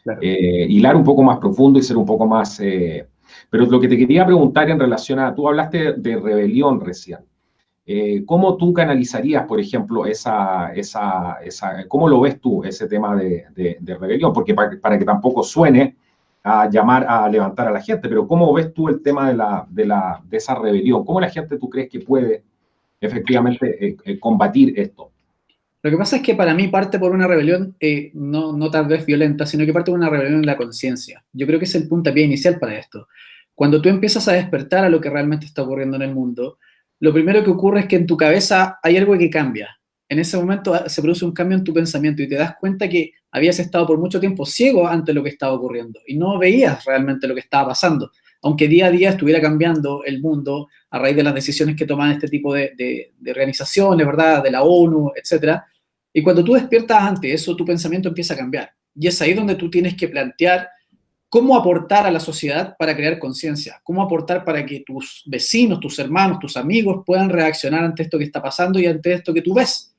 Claro. Hilar un poco más profundo y ser un poco más Pero lo que te quería preguntar en relación a, tú hablaste de rebelión recién. ¿Cómo tú canalizarías, por ejemplo, cómo lo ves tú, ese tema de rebelión? Porque para que tampoco suene a llamar a levantar a la gente, pero ¿cómo ves tú el tema de esa rebelión? ¿Cómo la gente tú crees que puede efectivamente combatir esto? Lo que pasa es que para mí parte por una rebelión, no tal vez violenta, sino que parte por una rebelión en la conciencia. Yo creo que es el puntapié inicial para esto. Cuando tú empiezas a despertar a lo que realmente está ocurriendo en el mundo, lo primero que ocurre es que en tu cabeza hay algo que cambia. En ese momento se produce un cambio en tu pensamiento y te das cuenta que habías estado por mucho tiempo ciego ante lo que estaba ocurriendo y no veías realmente lo que estaba pasando, aunque día a día estuviera cambiando el mundo a raíz de las decisiones que toman este tipo de organizaciones, ¿verdad? De la ONU, etcétera. Y cuando tú despiertas ante eso, tu pensamiento empieza a cambiar. Y es ahí donde tú tienes que plantear cómo aportar a la sociedad para crear conciencia, cómo aportar para que tus vecinos, tus hermanos, tus amigos puedan reaccionar ante esto que está pasando y ante esto que tú ves.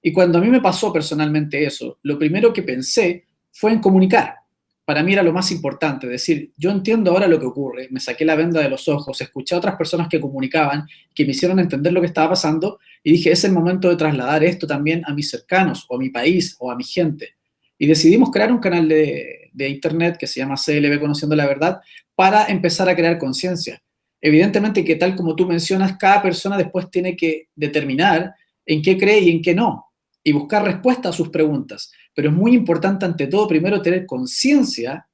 Y cuando a mí me pasó personalmente eso, lo primero que pensé fue en comunicar. Para mí era lo más importante, decir, yo entiendo ahora lo que ocurre, me saqué la venda de los ojos, escuché a otras personas que comunicaban, que me hicieron entender lo que estaba pasando, y dije, es el momento de trasladar esto también a mis cercanos, o a mi país, o a mi gente. Y decidimos crear un canal de internet que se llama CLB Conociendo la Verdad para empezar a crear conciencia. Evidentemente que tal como tú mencionas, cada persona después tiene que determinar en qué cree y en qué no, y buscar respuesta a sus preguntas. Pero es muy importante, ante todo, primero tener conciencia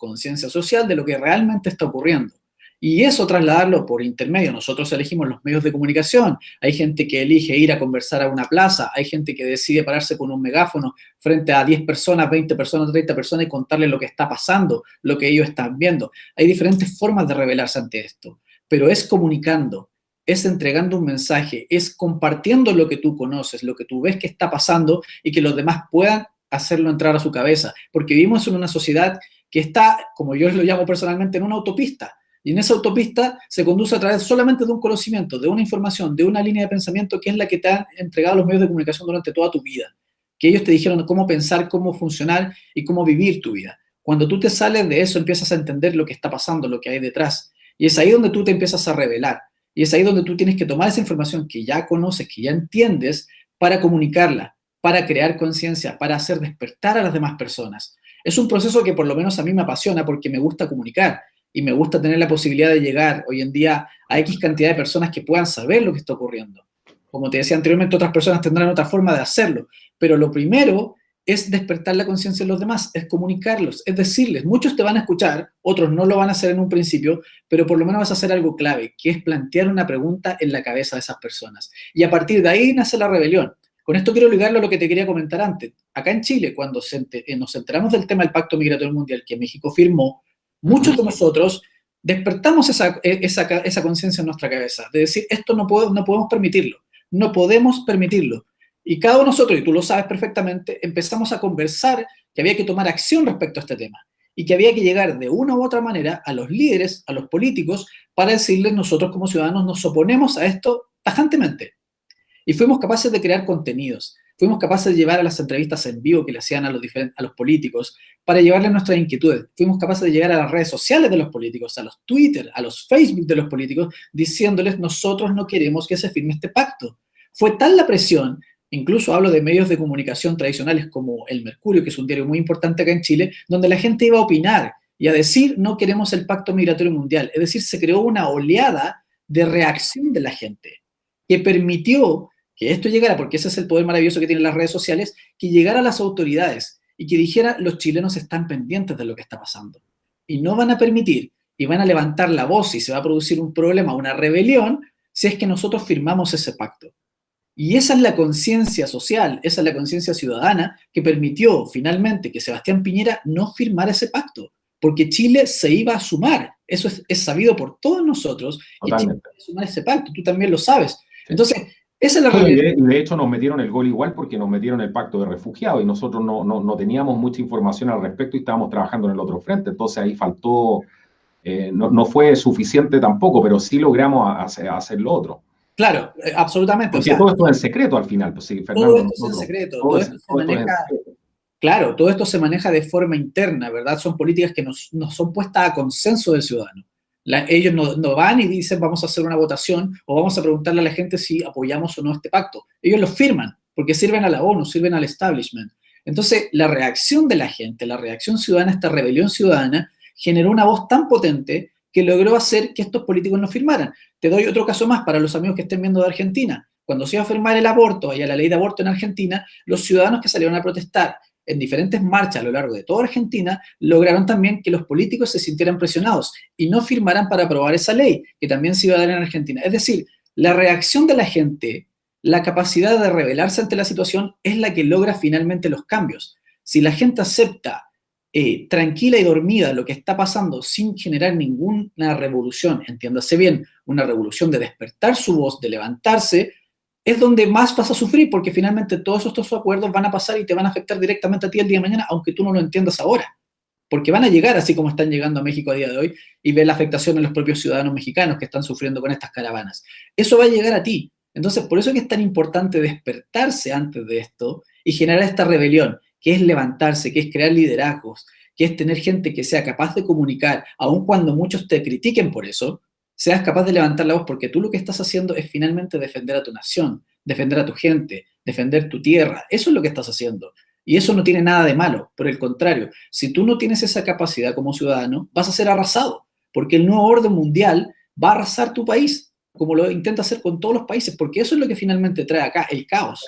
social de lo que realmente está ocurriendo. Y eso trasladarlo por intermedio. Nosotros elegimos los medios de comunicación. Hay gente que elige ir a conversar a una plaza. Hay gente que decide pararse con un megáfono frente a 10 personas, 20 personas, 30 personas y contarles lo que está pasando, lo que ellos están viendo. Hay diferentes formas de rebelarse ante esto. Pero es comunicando, es entregando un mensaje, es compartiendo lo que tú conoces, lo que tú ves que está pasando y que los demás puedan hacerlo entrar a su cabeza. Porque vivimos en una sociedad que está, como yo lo llamo personalmente, en una autopista. Y en esa autopista se conduce a través solamente de un conocimiento, de una información, de una línea de pensamiento que es la que te han entregado los medios de comunicación durante toda tu vida. Que ellos te dijeron cómo pensar, cómo funcionar y cómo vivir tu vida. Cuando tú te sales de eso, empiezas a entender lo que está pasando, lo que hay detrás. Y es ahí donde tú te empiezas a revelar. Y es ahí donde tú tienes que tomar esa información que ya conoces, que ya entiendes, para comunicarla, para crear conciencia, para hacer despertar a las demás personas. Es un proceso que por lo menos a mí me apasiona porque me gusta comunicar y me gusta tener la posibilidad de llegar hoy en día a X cantidad de personas que puedan saber lo que está ocurriendo. Como te decía anteriormente, otras personas tendrán otra forma de hacerlo, pero lo primero es despertar la conciencia en los demás, es comunicarlos, es decirles, muchos te van a escuchar, otros no lo van a hacer en un principio, pero por lo menos vas a hacer algo clave, que es plantear una pregunta en la cabeza de esas personas. Y a partir de ahí nace la rebelión. Con esto quiero ligarlo a lo que te quería comentar antes. Acá en Chile, cuando nos enteramos del tema del Pacto Migratorio Mundial que México firmó, muchos de nosotros despertamos esa conciencia en nuestra cabeza, de decir, esto no podemos permitirlo, no podemos permitirlo. Y cada uno de nosotros, y tú lo sabes perfectamente, empezamos a conversar que había que tomar acción respecto a este tema y que había que llegar de una u otra manera a los líderes, a los políticos, para decirles nosotros como ciudadanos nos oponemos a esto tajantemente. Y fuimos capaces de crear contenidos, fuimos capaces de llevar a las entrevistas en vivo que le hacían a los políticos para llevarles nuestras inquietudes. Fuimos capaces de llegar a las redes sociales de los políticos, a los Twitter, a los Facebook de los políticos, diciéndoles nosotros no queremos que se firme este pacto. Fue tal la presión. Incluso hablo de medios de comunicación tradicionales como El Mercurio, que es un diario muy importante acá en Chile, donde la gente iba a opinar y a decir no queremos el Pacto Migratorio Mundial. Es decir, se creó una oleada de reacción de la gente que permitió que esto llegara, porque ese es el poder maravilloso que tienen las redes sociales, que llegara a las autoridades y que dijera los chilenos están pendientes de lo que está pasando y no van a permitir y van a levantar la voz y se va a producir un problema, una rebelión, si es que nosotros firmamos ese pacto. Y esa es la conciencia social, esa es la conciencia ciudadana que permitió finalmente que Sebastián Piñera no firmara ese pacto, porque Chile se iba a sumar. Eso es sabido por todos nosotros, que Chile iba a sumar ese pacto, tú también lo sabes. Entonces, esa es la realidad. Y de hecho nos metieron el gol igual porque nos metieron el pacto de refugiados y nosotros no teníamos mucha información al respecto y estábamos trabajando en el otro frente. Entonces ahí faltó, no fue suficiente tampoco, pero sí logramos hacer lo otro. Claro, absolutamente. Porque todo esto es en secreto al final. Pues sí, Fernando, todo esto es en secreto, todo esto se maneja. Claro, todo esto se maneja de forma interna, ¿verdad? Son políticas que no son puestas a consenso del ciudadano. Ellos no van y dicen vamos a hacer una votación o vamos a preguntarle a la gente si apoyamos o no este pacto. Ellos lo firman porque sirven a la ONU, sirven al establishment. Entonces, la reacción de la gente, la reacción ciudadana, esta rebelión ciudadana, generó una voz tan potente que logró hacer que estos políticos no firmaran. Te doy otro caso más para los amigos que estén viendo de Argentina. Cuando se iba a firmar el aborto, allá la ley de aborto en Argentina, los ciudadanos que salieron a protestar en diferentes marchas a lo largo de toda Argentina, lograron también que los políticos se sintieran presionados y no firmaran para aprobar esa ley, que también se iba a dar en Argentina. Es decir, la reacción de la gente, la capacidad de rebelarse ante la situación es la que logra finalmente los cambios. Si la gente acepta tranquila y dormida lo que está pasando sin generar ninguna revolución, entiéndase bien, una revolución de despertar su voz, de levantarse, es donde más vas a sufrir, porque finalmente todos estos acuerdos van a pasar y te van a afectar directamente a ti el día de mañana, aunque tú no lo entiendas ahora. Porque van a llegar así como están llegando a México a día de hoy y ver la afectación en los propios ciudadanos mexicanos que están sufriendo con estas caravanas. Eso va a llegar a ti. Entonces, por eso es que es tan importante despertarse antes de esto y generar esta rebelión, que es levantarse, que es crear liderazgos, que es tener gente que sea capaz de comunicar, aun cuando muchos te critiquen por eso, seas capaz de levantar la voz, porque tú lo que estás haciendo es finalmente defender a tu nación, defender a tu gente, defender tu tierra. Eso es lo que estás haciendo. Y eso no tiene nada de malo. Por el contrario, si tú no tienes esa capacidad como ciudadano, vas a ser arrasado, porque el nuevo orden mundial va a arrasar tu país, como lo intenta hacer con todos los países, porque eso es lo que finalmente trae acá, el caos.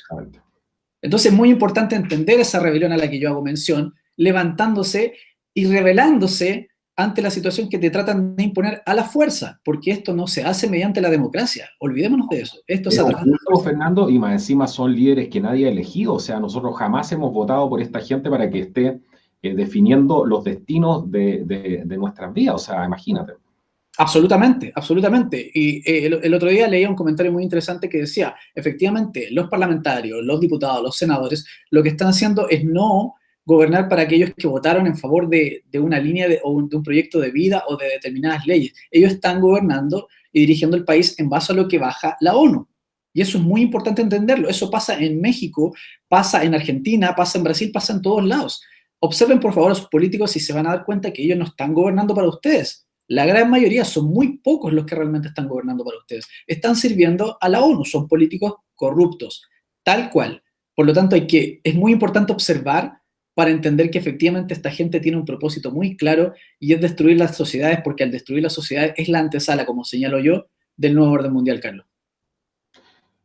Entonces es muy importante entender esa rebelión a la que yo hago mención, levantándose y rebelándose ante la situación que te tratan de imponer a la fuerza, porque esto no se hace mediante la democracia. Olvidémonos de eso. Esto se trata de Fernando, y más encima son líderes que nadie ha elegido. O sea, nosotros jamás hemos votado por esta gente para que esté definiendo los destinos de nuestras vidas. O sea, imagínate. Absolutamente, absolutamente. Y el otro día leía un comentario muy interesante que decía, efectivamente, los parlamentarios, los diputados, los senadores, lo que están haciendo es no gobernar para aquellos que votaron en favor de una línea o de un proyecto de vida o de determinadas leyes. Ellos están gobernando y dirigiendo el país en base a lo que baja la ONU. Y eso es muy importante entenderlo. Eso pasa en México, pasa en Argentina, pasa en Brasil, pasa en todos lados. Observen por favor a sus políticos y se van a dar cuenta que ellos no están gobernando para ustedes. La gran mayoría, son muy pocos los que realmente están gobernando para ustedes. Están sirviendo a la ONU, son políticos corruptos, tal cual. Por lo tanto, es muy importante observar para entender que efectivamente esta gente tiene un propósito muy claro y es destruir las sociedades, porque al destruir las sociedades es la antesala, como señalo yo, del nuevo orden mundial, Carlos.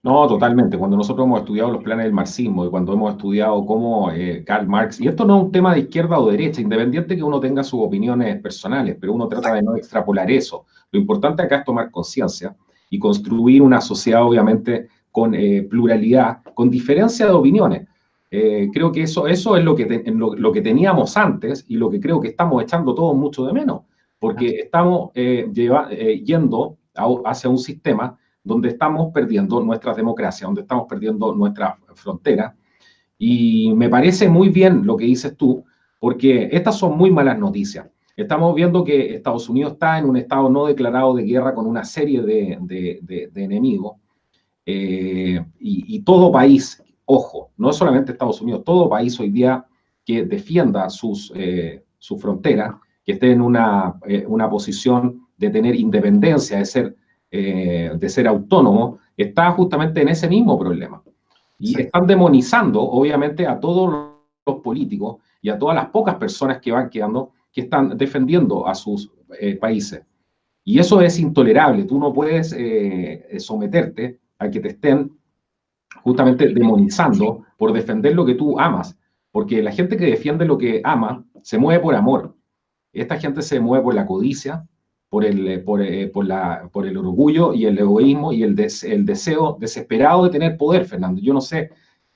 No, totalmente. Cuando nosotros hemos estudiado los planes del marxismo y cuando hemos estudiado cómo Karl Marx, y esto no es un tema de izquierda o derecha, independiente que uno tenga sus opiniones personales, pero uno trata de no extrapolar eso. Lo importante acá es tomar conciencia y construir una sociedad, obviamente, con pluralidad, con diferencia de opiniones. Creo que eso es lo que teníamos antes y lo que creo que estamos echando todos mucho de menos, porque estamos yendo hacia un sistema donde estamos perdiendo nuestras democracias, donde estamos perdiendo nuestras fronteras. Y me parece muy bien lo que dices tú, porque estas son muy malas noticias. Estamos viendo que Estados Unidos está en un estado no declarado de guerra con una serie de enemigos. Y todo país, ojo, no solamente Estados Unidos, todo país hoy día que defienda sus fronteras, que esté en una posición de tener independencia, de ser autónomo, está justamente en ese mismo problema. Y sí, están demonizando, obviamente, a todos los políticos y a todas las pocas personas que van quedando, que están defendiendo a sus países. Y eso es intolerable. Tú no puedes someterte a que te estén justamente demonizando por defender lo que tú amas. Porque la gente que defiende lo que ama se mueve por amor. Esta gente se mueve por la codicia, por el orgullo y el egoísmo y el deseo desesperado de tener poder, Fernando. Yo no sé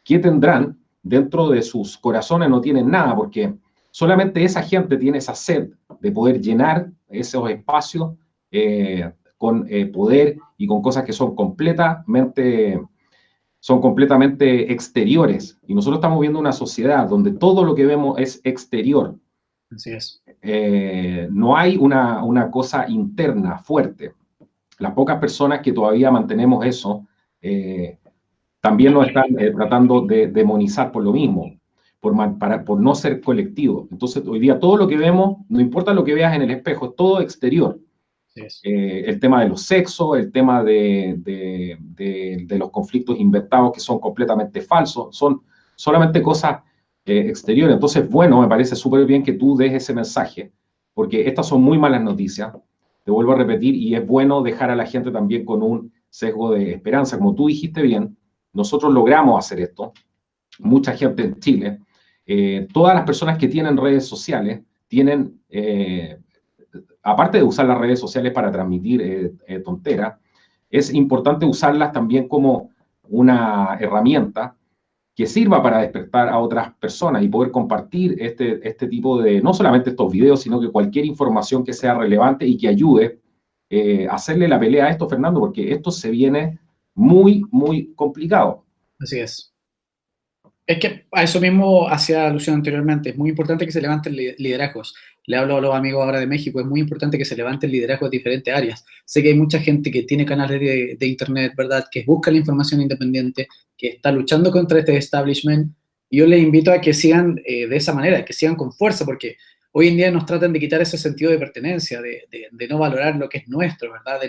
qué tendrán dentro de sus corazones, no tienen nada, porque solamente esa gente tiene esa sed de poder llenar esos espacios con poder y con cosas que son completamente exteriores. Y nosotros estamos viendo una sociedad donde todo lo que vemos es exterior. Así es. No hay una cosa interna fuerte. Las pocas personas que todavía mantenemos eso, también nos están tratando de demonizar por lo mismo, por no ser colectivo. Entonces, hoy día todo lo que vemos, no importa lo que veas en el espejo, es todo exterior. es. El tema de los sexos, el tema de los conflictos inventados que son completamente falsos, son solamente cosas exteriores. Entonces, bueno, me parece súper bien que tú des ese mensaje, porque estas son muy malas noticias, te vuelvo a repetir, y es bueno dejar a la gente también con un sesgo de esperanza. Como tú dijiste bien, nosotros logramos hacer esto, mucha gente en Chile, todas las personas que tienen redes sociales tienen, aparte de usar las redes sociales para transmitir tonteras, es importante usarlas también como una herramienta que sirva para despertar a otras personas y poder compartir este tipo de, no solamente estos videos, sino que cualquier información que sea relevante y que ayude a hacerle la pelea a esto, Fernando, porque esto se viene muy, muy complicado. Así es. Es que a eso mismo hacía alusión anteriormente. Es muy importante que se levanten liderazgos. Le hablo a los amigos ahora de México. Es muy importante que se levanten liderazgos de diferentes áreas. Sé que hay mucha gente que tiene canales de internet, ¿verdad? Que busca la información independiente, que está luchando contra este establishment. Y yo les invito a que sigan de esa manera, que sigan con fuerza, porque hoy en día nos tratan de quitar ese sentido de pertenencia, de no valorar lo que es nuestro, ¿verdad?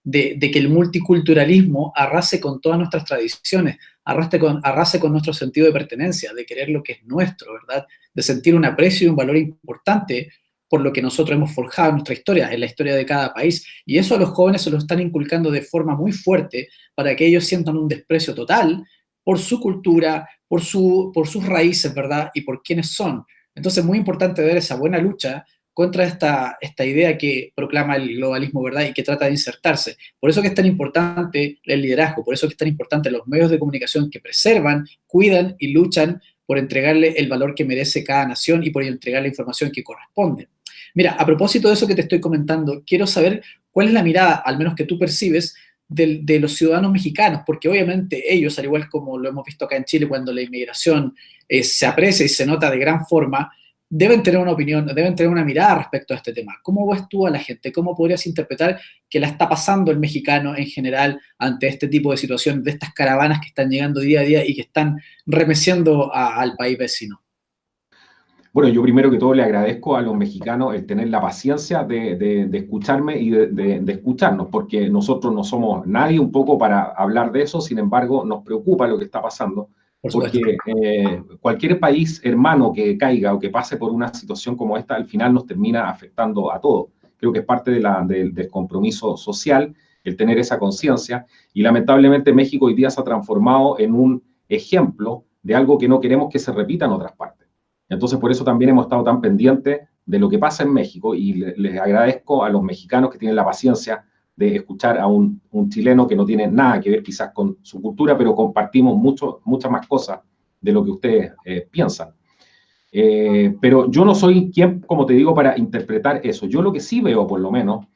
De que el multiculturalismo arrase con todas nuestras tradiciones, arrase con nuestro sentido de pertenencia, de querer lo que es nuestro, ¿verdad? De sentir un aprecio y un valor importante por lo que nosotros hemos forjado en nuestra historia, en la historia de cada país. Y eso a los jóvenes se lo están inculcando de forma muy fuerte para que ellos sientan un desprecio total por su cultura, por sus raíces, ¿verdad? Y por quiénes son. Entonces es muy importante ver esa buena lucha contra esta idea que proclama el globalismo, ¿verdad? Y que trata de insertarse. Por eso que es tan importante el liderazgo, por eso que es tan importante los medios de comunicación que preservan, cuidan y luchan por entregarle el valor que merece cada nación y por entregar la información que corresponde. Mira, a propósito de eso que te estoy comentando, quiero saber cuál es la mirada, al menos que tú percibes, de los ciudadanos mexicanos, porque obviamente ellos, al igual como lo hemos visto acá en Chile, cuando la inmigración se aprecia y se nota de gran forma, deben tener una opinión, deben tener una mirada respecto a este tema. ¿Cómo ves tú a la gente? ¿Cómo podrías interpretar que la está pasando el mexicano en general ante este tipo de situaciones, de estas caravanas que están llegando día a día y que están remeciendo al país vecino? Bueno, yo primero que todo le agradezco a los mexicanos el tener la paciencia de escucharme y de escucharnos, porque nosotros no somos nadie un poco para hablar de eso, sin embargo, nos preocupa lo que está pasando, Por supuesto. porque cualquier país hermano que caiga o que pase por una situación como esta, al final nos termina afectando a todos. Creo que es parte del compromiso social el tener esa conciencia, y lamentablemente México hoy día se ha transformado en un ejemplo de algo que no queremos que se repita en otras partes. Entonces, por eso también hemos estado tan pendientes de lo que pasa en México, y les agradezco a los mexicanos que tienen la paciencia de escuchar a un chileno que no tiene nada que ver quizás con su cultura, pero compartimos muchas más cosas de lo que ustedes piensan. Pero yo no soy quien, como te digo, para interpretar eso. Yo lo que sí veo, por lo menos,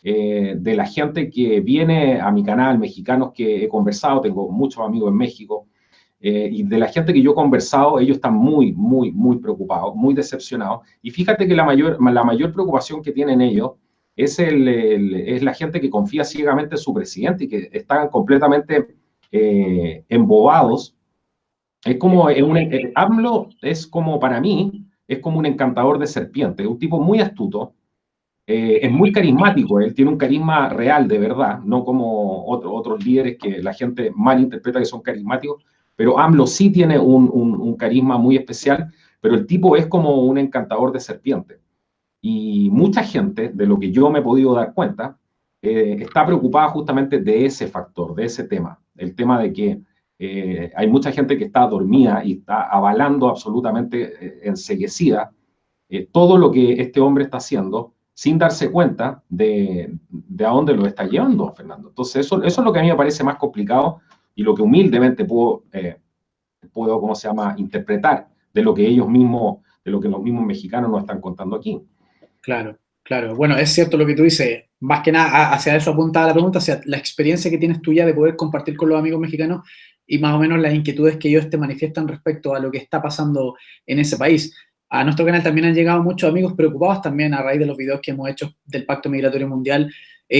de la gente que viene a mi canal, mexicanos que he conversado, tengo muchos amigos en México, y de la gente que yo he conversado, ellos están muy, muy, muy preocupados, muy decepcionados. Y fíjate que la mayor preocupación que tienen ellos es la gente que confía ciegamente en su presidente y que están completamente embobados. Es como AMLO es como, para mí, es como un encantador de serpientes, un tipo muy astuto, es muy carismático, él tiene un carisma real, de verdad, no como otros líderes que la gente malinterpreta que son carismáticos, pero AMLO sí tiene un carisma muy especial, pero el tipo es como un encantador de serpientes. Y mucha gente, de lo que yo me he podido dar cuenta, está preocupada justamente de ese factor, de ese tema, el tema de que hay mucha gente que está dormida y está avalando absolutamente enceguecida todo lo que este hombre está haciendo sin darse cuenta de a dónde lo está llevando, Fernando. Entonces, eso es lo que a mí me parece más complicado y lo que humildemente puedo ¿cómo se llama?, interpretar de lo que ellos mismos, de lo que los mismos mexicanos nos están contando aquí. Claro, claro. Bueno, es cierto lo que tú dices. Más que nada, hacia eso apunta la pregunta, hacia la experiencia que tienes tuya de poder compartir con los amigos mexicanos y más o menos las inquietudes que ellos te manifiestan respecto a lo que está pasando en ese país. A nuestro canal también han llegado muchos amigos preocupados también a raíz de los videos que hemos hecho del Pacto Migratorio Mundial,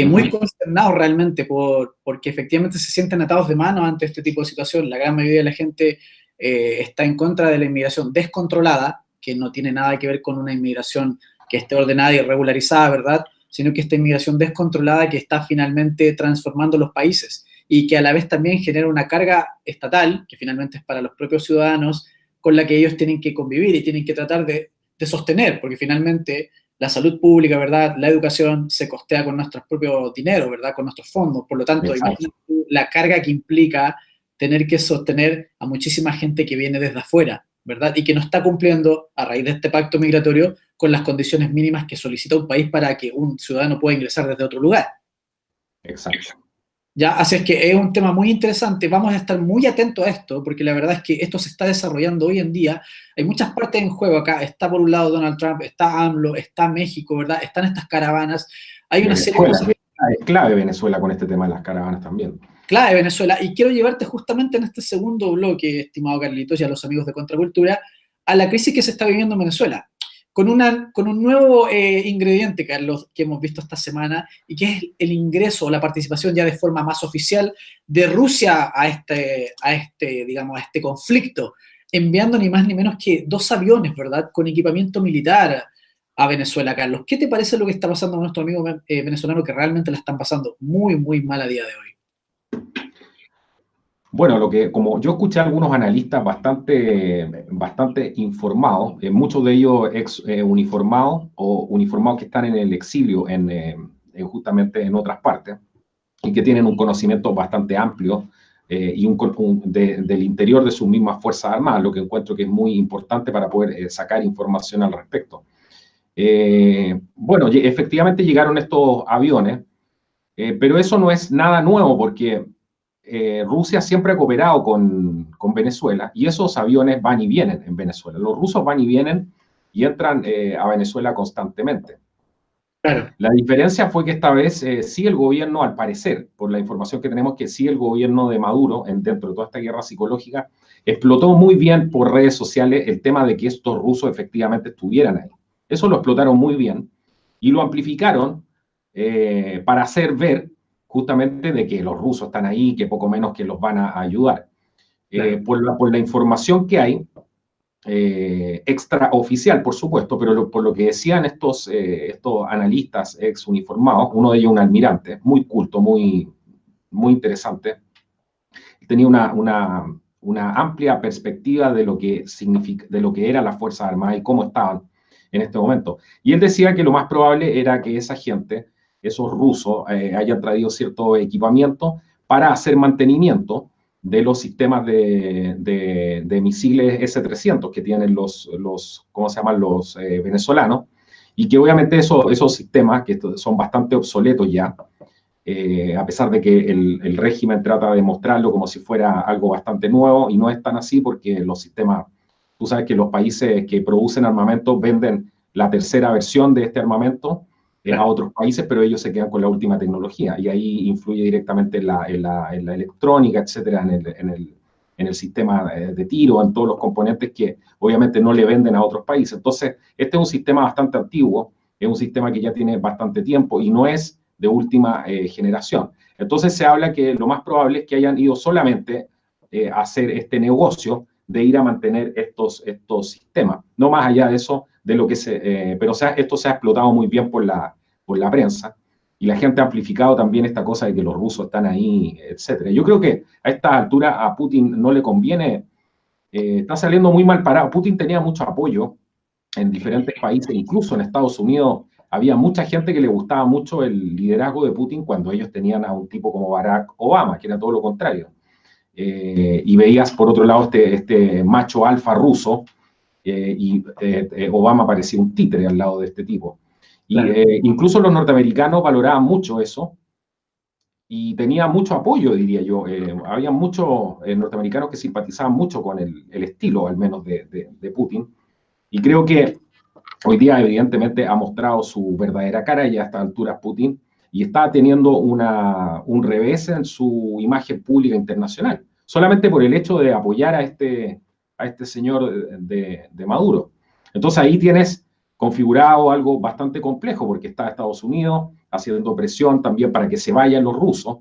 muy consternados realmente porque efectivamente se sienten atados de mano ante este tipo de situación. La gran mayoría de la gente está en contra de la inmigración descontrolada, que no tiene nada que ver con una inmigración que esté ordenada y regularizada, ¿verdad? sino que esta inmigración descontrolada que está finalmente transformando los países y que a la vez también genera una carga estatal, que finalmente es para los propios ciudadanos, con la que ellos tienen que convivir y tienen que tratar de sostener, porque finalmente la salud pública, ¿verdad? La educación se costea con nuestros propios dinero, ¿verdad? Con nuestros fondos. Por lo tanto, Exacto. imagínate la carga que implica tener que sostener a muchísima gente que viene desde afuera, ¿verdad? Y que no está cumpliendo, a raíz de este pacto migratorio, con las condiciones mínimas que solicita un país para que un ciudadano pueda ingresar desde otro lugar. Exacto. ¿Ya? Así es que es un tema muy interesante, vamos a estar muy atentos a esto, porque la verdad es que esto se está desarrollando hoy en día, hay muchas partes en juego acá, está por un lado Donald Trump, está AMLO, está México, ¿verdad? Están estas caravanas, hay una serie de Venezuela, cosas es clave Venezuela con este tema de las caravanas también. clave de Venezuela, y quiero llevarte justamente en este segundo bloque, estimado Carlitos, y a los amigos de Contracultura, a la crisis que se está viviendo en Venezuela, con un nuevo ingrediente, Carlos, que hemos visto esta semana, y que es el ingreso o la participación ya de forma más oficial de Rusia digamos, a este conflicto, enviando ni más ni menos que 2 aviones, ¿verdad?, con equipamiento militar a Venezuela, Carlos. ¿Qué te parece lo que está pasando con nuestro amigo venezolano que realmente la están pasando muy, muy mal a día de hoy? Bueno, como yo escuché a algunos analistas bastante informados, muchos de ellos ex uniformados o uniformados que están en el exilio justamente en otras partes y que tienen un conocimiento bastante amplio del interior de sus mismas Fuerzas Armadas, lo que encuentro que es muy importante para poder sacar información al respecto. Bueno, efectivamente llegaron estos aviones, pero eso no es nada nuevo porque Rusia siempre ha cooperado con Venezuela y esos aviones van y vienen en Venezuela. Los rusos van y vienen y entran a Venezuela constantemente. Claro. La diferencia fue que esta vez sí el gobierno, al parecer, por la información que tenemos, que sí el gobierno de Maduro, dentro de toda esta guerra psicológica, explotó muy bien por redes sociales el tema de que estos rusos efectivamente estuvieran ahí. Eso lo explotaron muy bien y lo amplificaron para hacer ver justamente de que los rusos están ahí, que poco menos que los van a ayudar. Claro. Por la información que hay, extraoficial, por supuesto, pero por lo que decían estos analistas ex uniformados, uno de ellos un almirante, muy culto, muy interesante, tenía una amplia perspectiva de lo que significa, de lo que eran las Fuerzas Armadas y cómo estaban en este momento. Y él decía que lo más probable era que esa gente, esos rusos, hayan traído cierto equipamiento para hacer mantenimiento de los sistemas de misiles S-300 que tienen ¿cómo se llaman? Los venezolanos, y que obviamente esos sistemas, que son bastante obsoletos ya, a pesar de que el régimen trata de mostrarlo como si fuera algo bastante nuevo, y no es tan así porque los sistemas, tú sabes que los países que producen armamento venden la tercera versión de este armamento a otros países, pero ellos se quedan con la última tecnología, y ahí influye directamente en la electrónica, etcétera, en el sistema de tiro, en todos los componentes que obviamente no le venden a otros países. Entonces, este es un sistema bastante antiguo, es un sistema que ya tiene bastante tiempo y no es de última generación. Entonces se habla que lo más probable es que hayan ido solamente a hacer este negocio de ir a mantener estos sistemas. No más allá de eso, de lo que pero esto se ha explotado muy bien por la prensa, y la gente ha amplificado también esta cosa de que los rusos están ahí, etcétera. Yo creo que a esta altura a Putin no le conviene, está saliendo muy mal parado. Putin tenía mucho apoyo en diferentes países, incluso en Estados Unidos. Había mucha gente que le gustaba mucho el liderazgo de Putin cuando ellos tenían a un tipo como Barack Obama, que era todo lo contrario. Y veías por otro lado este macho alfa ruso, y Obama parecía un títere al lado de este tipo. Y Claro. incluso los norteamericanos valoraban mucho eso y tenía mucho apoyo, diría yo. Había muchos norteamericanos que simpatizaban mucho con el estilo, al menos, de Putin. Y creo que hoy día, evidentemente, ha mostrado su verdadera cara y a esta altura Putin, y está teniendo un revés en su imagen pública internacional, solamente por el hecho de apoyar a este señor de Maduro. Entonces ahí tienes configurado algo bastante complejo, porque está Estados Unidos haciendo presión también para que se vayan los rusos.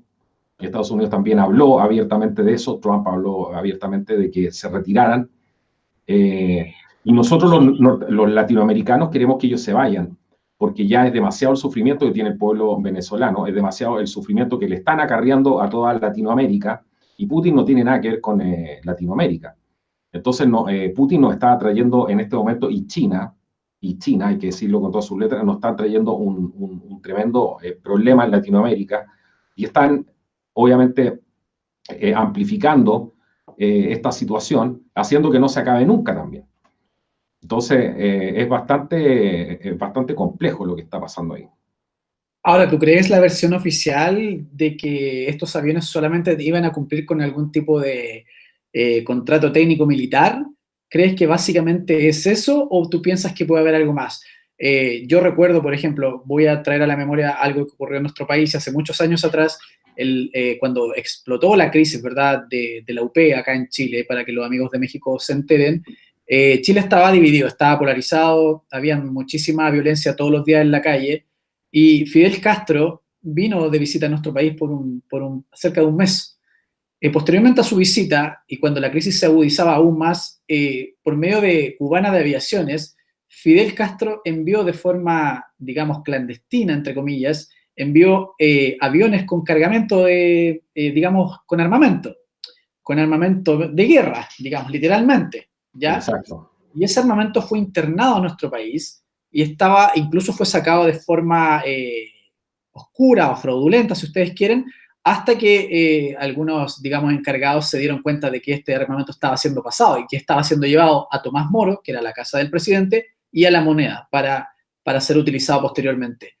Estados Unidos también habló abiertamente de eso, Trump habló abiertamente de que se retiraran. Y nosotros los latinoamericanos queremos que ellos se vayan, porque ya es demasiado el sufrimiento que tiene el pueblo venezolano, es demasiado el sufrimiento que le están acarreando a toda Latinoamérica, y Putin no tiene nada que ver con Latinoamérica. Entonces, no, Putin nos está trayendo en este momento, y China, hay que decirlo con todas sus letras, nos está trayendo un tremendo problema en Latinoamérica, y están, obviamente, amplificando esta situación, haciendo que no se acabe nunca también. Entonces, es bastante complejo lo que está pasando ahí. Ahora, ¿tú crees la versión oficial de que estos aviones solamente iban a cumplir con algún tipo de contrato técnico militar? ¿Crees que básicamente es eso o tú piensas que puede haber algo más? Yo recuerdo, por ejemplo, voy a traer a la memoria algo que ocurrió en nuestro país hace muchos años atrás, cuando explotó la crisis, ¿verdad?, de la UP acá en Chile, para que los amigos de México se enteren. Chile estaba dividido, estaba polarizado, había muchísima violencia todos los días en la calle, y Fidel Castro vino de visita a nuestro país por cerca de un mes. Posteriormente a su visita, y cuando la crisis se agudizaba aún más, por medio de Cubana de Aviaciones, Fidel Castro envió de forma, digamos, clandestina, entre comillas, envió aviones con cargamento digamos, con armamento de guerra, digamos, literalmente, ¿ya? Exacto. Y ese armamento fue internado a nuestro país y incluso fue sacado de forma oscura o fraudulenta, si ustedes quieren, hasta que algunos, digamos, encargados se dieron cuenta de que este armamento estaba siendo pasado y que estaba siendo llevado a Tomás Moro, que era la casa del presidente, y a La Moneda para ser utilizado posteriormente.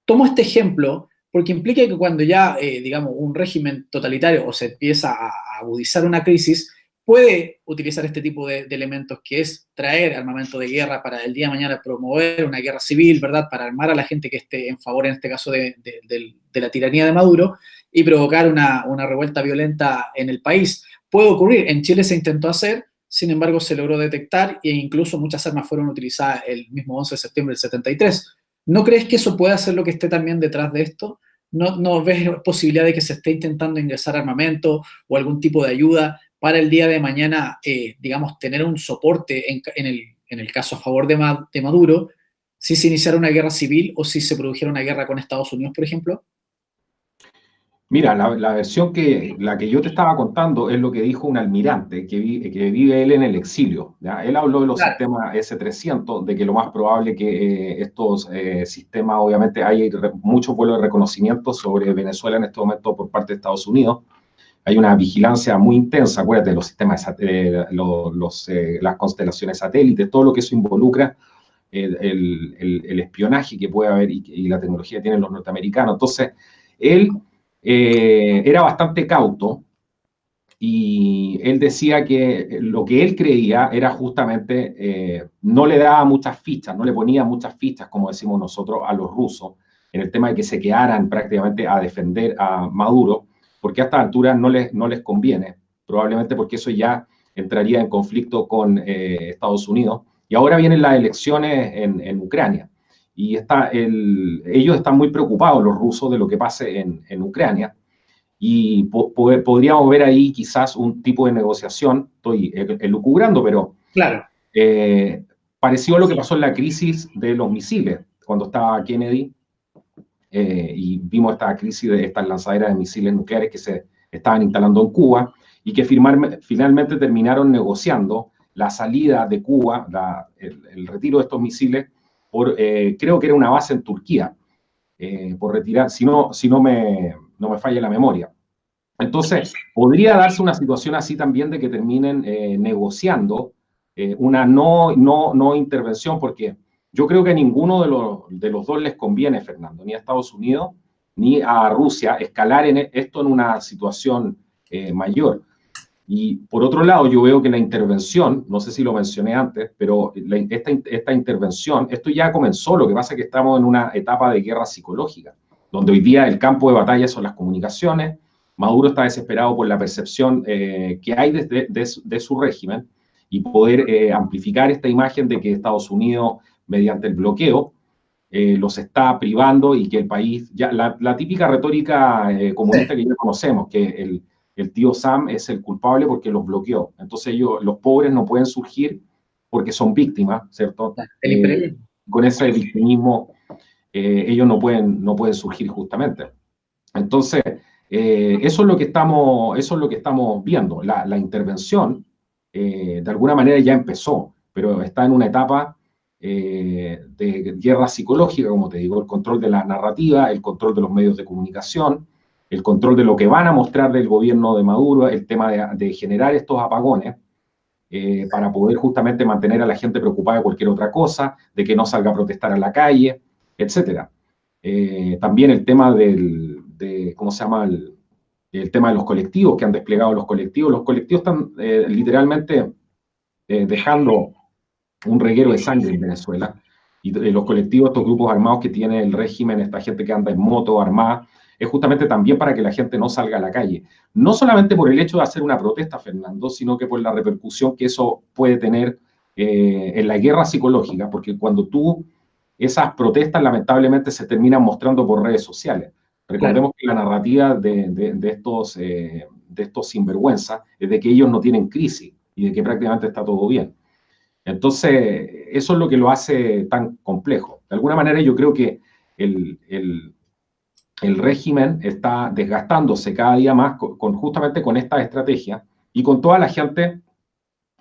Tomo este ejemplo porque implica que cuando ya, digamos, un régimen totalitario o se empieza a agudizar una crisis, puede utilizar este tipo de elementos, que es traer armamento de guerra para el día de mañana promover una guerra civil, ¿verdad?, para armar a la gente que esté en favor, en este caso, de la tiranía de Maduro, y provocar una revuelta violenta en el país. Puede ocurrir, en Chile se intentó hacer, sin embargo se logró detectar e incluso muchas armas fueron utilizadas el mismo 11 de septiembre del 73. ¿No crees que eso pueda ser lo que esté también detrás de esto? ¿No ves posibilidad de que se esté intentando ingresar armamento o algún tipo de ayuda para el día de mañana, digamos, tener un soporte en el caso a favor de Maduro, si se iniciara una guerra civil o si se produjera una guerra con Estados Unidos, por ejemplo? Mira, la versión la que yo te estaba contando es lo que dijo un almirante que vive él en el exilio, ¿ya? Él habló de los Claro. sistemas S-300, de que lo más probable que estos sistemas, obviamente hay muchos vuelos de reconocimiento sobre Venezuela en este momento por parte de Estados Unidos. Hay una vigilancia muy intensa, acuérdate, de los sistemas, las constelaciones satélites, todo lo que eso involucra, el espionaje que puede haber y la tecnología que tienen los norteamericanos. Entonces, él era bastante cauto y él decía que lo que él creía era justamente, no le daba muchas fichas, no le ponía muchas fichas, como decimos nosotros, a los rusos, en el tema de que se quedaran prácticamente a defender a Maduro, porque a esta altura no les conviene, probablemente porque eso ya entraría en conflicto con Estados Unidos. Y ahora vienen las elecciones en Ucrania. Y ellos están muy preocupados, los rusos, de lo que pase en Ucrania. Y podríamos ver ahí quizás un tipo de negociación, estoy elucubrando, pero Claro. parecido a lo que pasó en la crisis de los misiles, cuando estaba Kennedy, y vimos esta crisis de estas lanzaderas de misiles nucleares que se estaban instalando en Cuba, y que finalmente terminaron negociando la salida de Cuba, el retiro de estos misiles, creo que era una base en Turquía, por retirar, si no me falla la memoria. Entonces, podría darse una situación así también de que terminen negociando una no intervención, porque yo creo que a ninguno de los dos les conviene, Fernando, ni a Estados Unidos ni a Rusia, escalar esto en una situación mayor. Y por otro lado, yo veo que la intervención, no sé si lo mencioné antes, pero esta intervención, esto ya comenzó, lo que pasa es que estamos en una etapa de guerra psicológica, donde hoy día el campo de batalla son las comunicaciones. Maduro está desesperado por la percepción que hay de su régimen y poder amplificar esta imagen de que Estados Unidos, mediante el bloqueo, los está privando y que el país, ya la típica retórica comunista que ya conocemos, que el tío Sam es el culpable porque los bloqueó. Entonces los pobres no pueden surgir porque son víctimas, ¿cierto? Con ese victimismo ellos no pueden surgir justamente. Entonces, eso es lo que estamos viendo. La intervención, de alguna manera ya empezó, pero está en una etapa de guerra psicológica, como te digo, el control de la narrativa, el control de los medios de comunicación, el control de lo que van a mostrar del gobierno de Maduro, el tema de generar estos apagones, para poder justamente mantener a la gente preocupada de cualquier otra cosa, de que no salga a protestar a la calle, etcétera. También el tema ¿cómo se llama? El tema de los colectivos, que han desplegado los colectivos. Los colectivos están literalmente dejando un reguero de sangre en Venezuela. Y los colectivos, estos grupos armados que tiene el régimen, esta gente que anda en moto armada, es justamente también para que la gente no salga a la calle. No solamente por el hecho de hacer una protesta, Fernando, sino que por la repercusión que eso puede tener en la guerra psicológica, porque cuando esas protestas lamentablemente se terminan mostrando por redes sociales. Recordemos que la narrativa de estos sinvergüenzas es de que ellos no tienen crisis y de que prácticamente está todo bien. Entonces, eso es lo que lo hace tan complejo. De alguna manera yo creo que el régimen está desgastándose cada día más justamente con esta estrategia y con toda la gente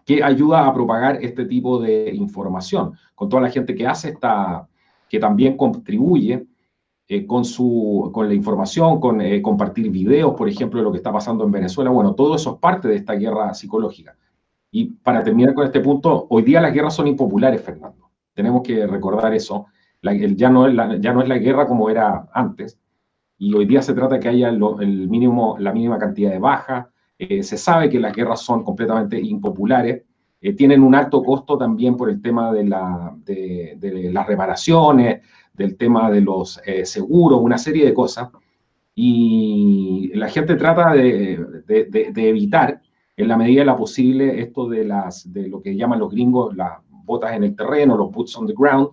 que ayuda a propagar este tipo de información, con toda la gente que que también contribuye con la información, con compartir videos, por ejemplo, de lo que está pasando en Venezuela. Bueno, todo eso es parte de esta guerra psicológica. Y para terminar con este punto, hoy día las guerras son impopulares, Fernando. Tenemos que recordar eso. Ya no es la guerra como era antes. Y hoy día se trata de que haya la mínima cantidad de bajas. Se sabe que las guerras son completamente impopulares. Tienen un alto costo también por el tema de las reparaciones, del tema de los seguros, una serie de cosas. Y la gente trata de evitar, en la medida de lo posible, esto de lo que llaman los gringos las botas en el terreno, los boots on the ground,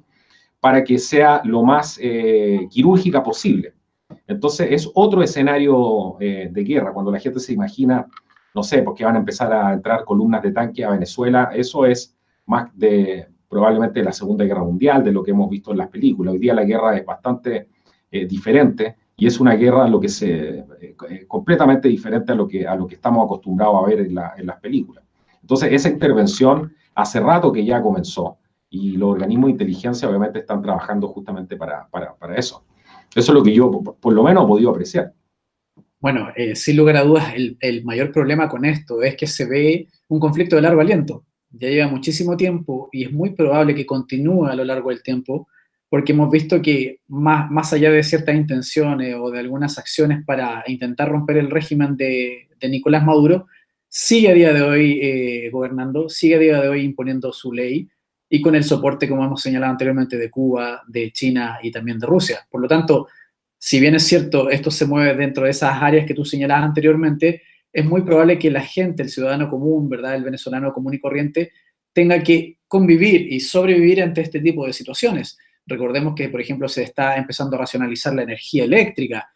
para que sea lo más quirúrgica posible. Entonces es otro escenario de guerra, cuando la gente se imagina, no sé, porque van a empezar a entrar columnas de tanque a Venezuela, eso es más probablemente la Segunda Guerra Mundial, de lo que hemos visto en las películas. Hoy día la guerra es bastante diferente y es una guerra completamente diferente a lo que estamos acostumbrados a ver en las películas. Entonces esa intervención hace rato que ya comenzó y los organismos de inteligencia obviamente están trabajando justamente para eso. Eso es lo que yo, por lo menos, he podido apreciar. Bueno, sin lugar a dudas, el mayor problema con esto es que se ve un conflicto de largo aliento. Ya lleva muchísimo tiempo y es muy probable que continúe a lo largo del tiempo, porque hemos visto que más allá de ciertas intenciones o de algunas acciones para intentar romper el régimen de Nicolás Maduro, sigue a día de hoy gobernando, sigue a día de hoy imponiendo su ley y con el soporte, como hemos señalado anteriormente, de Cuba, de China y también de Rusia. Por lo tanto, si bien es cierto, esto se mueve dentro de esas áreas que tú señalabas anteriormente, es muy probable que la gente, el ciudadano común, ¿verdad?, el venezolano común y corriente, tenga que convivir y sobrevivir ante este tipo de situaciones. Recordemos que, por ejemplo, se está empezando a racionalizar la energía eléctrica.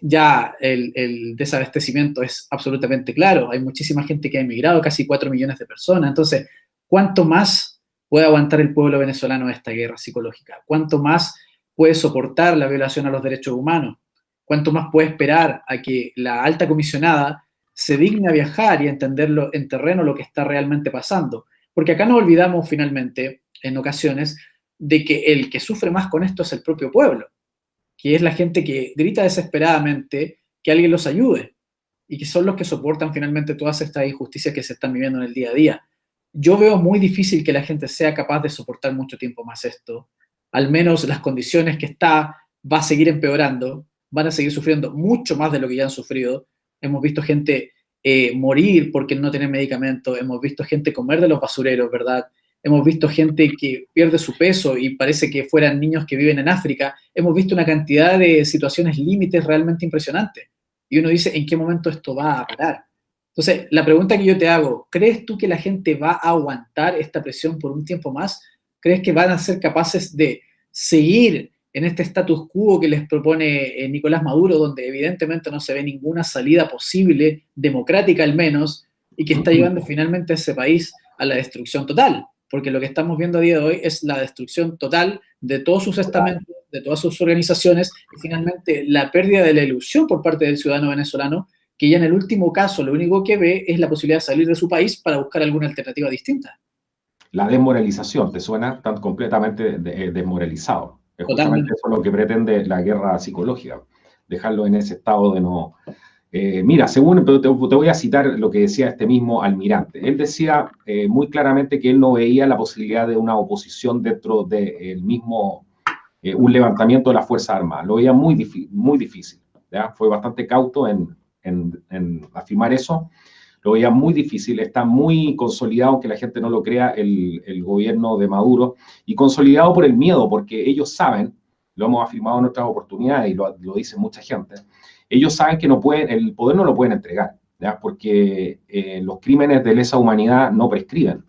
Ya el desabastecimiento es absolutamente claro. Hay muchísima gente que ha emigrado, casi 4 millones de personas. Entonces, ¿cuánto más puede aguantar el pueblo venezolano esta guerra psicológica? ¿Cuánto más puede soportar la violación a los derechos humanos? ¿Cuánto más puede esperar a que la alta comisionada se digne a viajar y a entenderlo en terreno lo que está realmente pasando? Porque acá nos olvidamos finalmente, en ocasiones, de que el que sufre más con esto es el propio pueblo, que es la gente que grita desesperadamente que alguien los ayude y que son los que soportan finalmente todas estas injusticias que se están viviendo en el día a día. Yo veo muy difícil que la gente sea capaz de soportar mucho tiempo más esto. Al menos las condiciones que está va a seguir empeorando, van a seguir sufriendo mucho más de lo que ya han sufrido. Hemos visto gente morir porque no tiene medicamentos, hemos visto gente comer de los basureros, ¿verdad? Hemos visto gente que pierde su peso y parece que fueran niños que viven en África. Hemos visto una cantidad de situaciones límites realmente impresionantes. Y uno dice, ¿en qué momento esto va a parar? Entonces, la pregunta que yo te hago, ¿crees tú que la gente va a aguantar esta presión por un tiempo más? ¿Crees que van a ser capaces de seguir en este status quo que les propone Nicolás Maduro, donde evidentemente no se ve ninguna salida posible, democrática al menos, y que está llevando finalmente a ese país a la destrucción total? Porque lo que estamos viendo a día de hoy es la destrucción total de todos sus estamentos, de todas sus organizaciones, y finalmente la pérdida de la ilusión por parte del ciudadano venezolano, que ya en el último caso lo único que ve es la posibilidad de salir de su país para buscar alguna alternativa distinta. La desmoralización, ¿te suena? Están completamente desmoralizados. Es justamente Totalmente. eso lo que pretende la guerra psicológica, dejarlo en ese estado de no... mira, según, pero te voy a citar lo que decía este mismo almirante. Él decía muy claramente que él no veía la posibilidad de una oposición dentro del mismo, un levantamiento de las Fuerzas Armadas. Lo veía muy difícil. ¿Ya? Fue bastante cauto en afirmar eso. Lo veía muy difícil, está muy consolidado, aunque la gente no lo crea, el gobierno de Maduro, y consolidado por el miedo, porque ellos saben, lo hemos afirmado en otras oportunidades y lo dice mucha gente, ellos saben que no pueden, el poder no lo pueden entregar, ¿ya? Porque los crímenes de lesa humanidad no prescriben.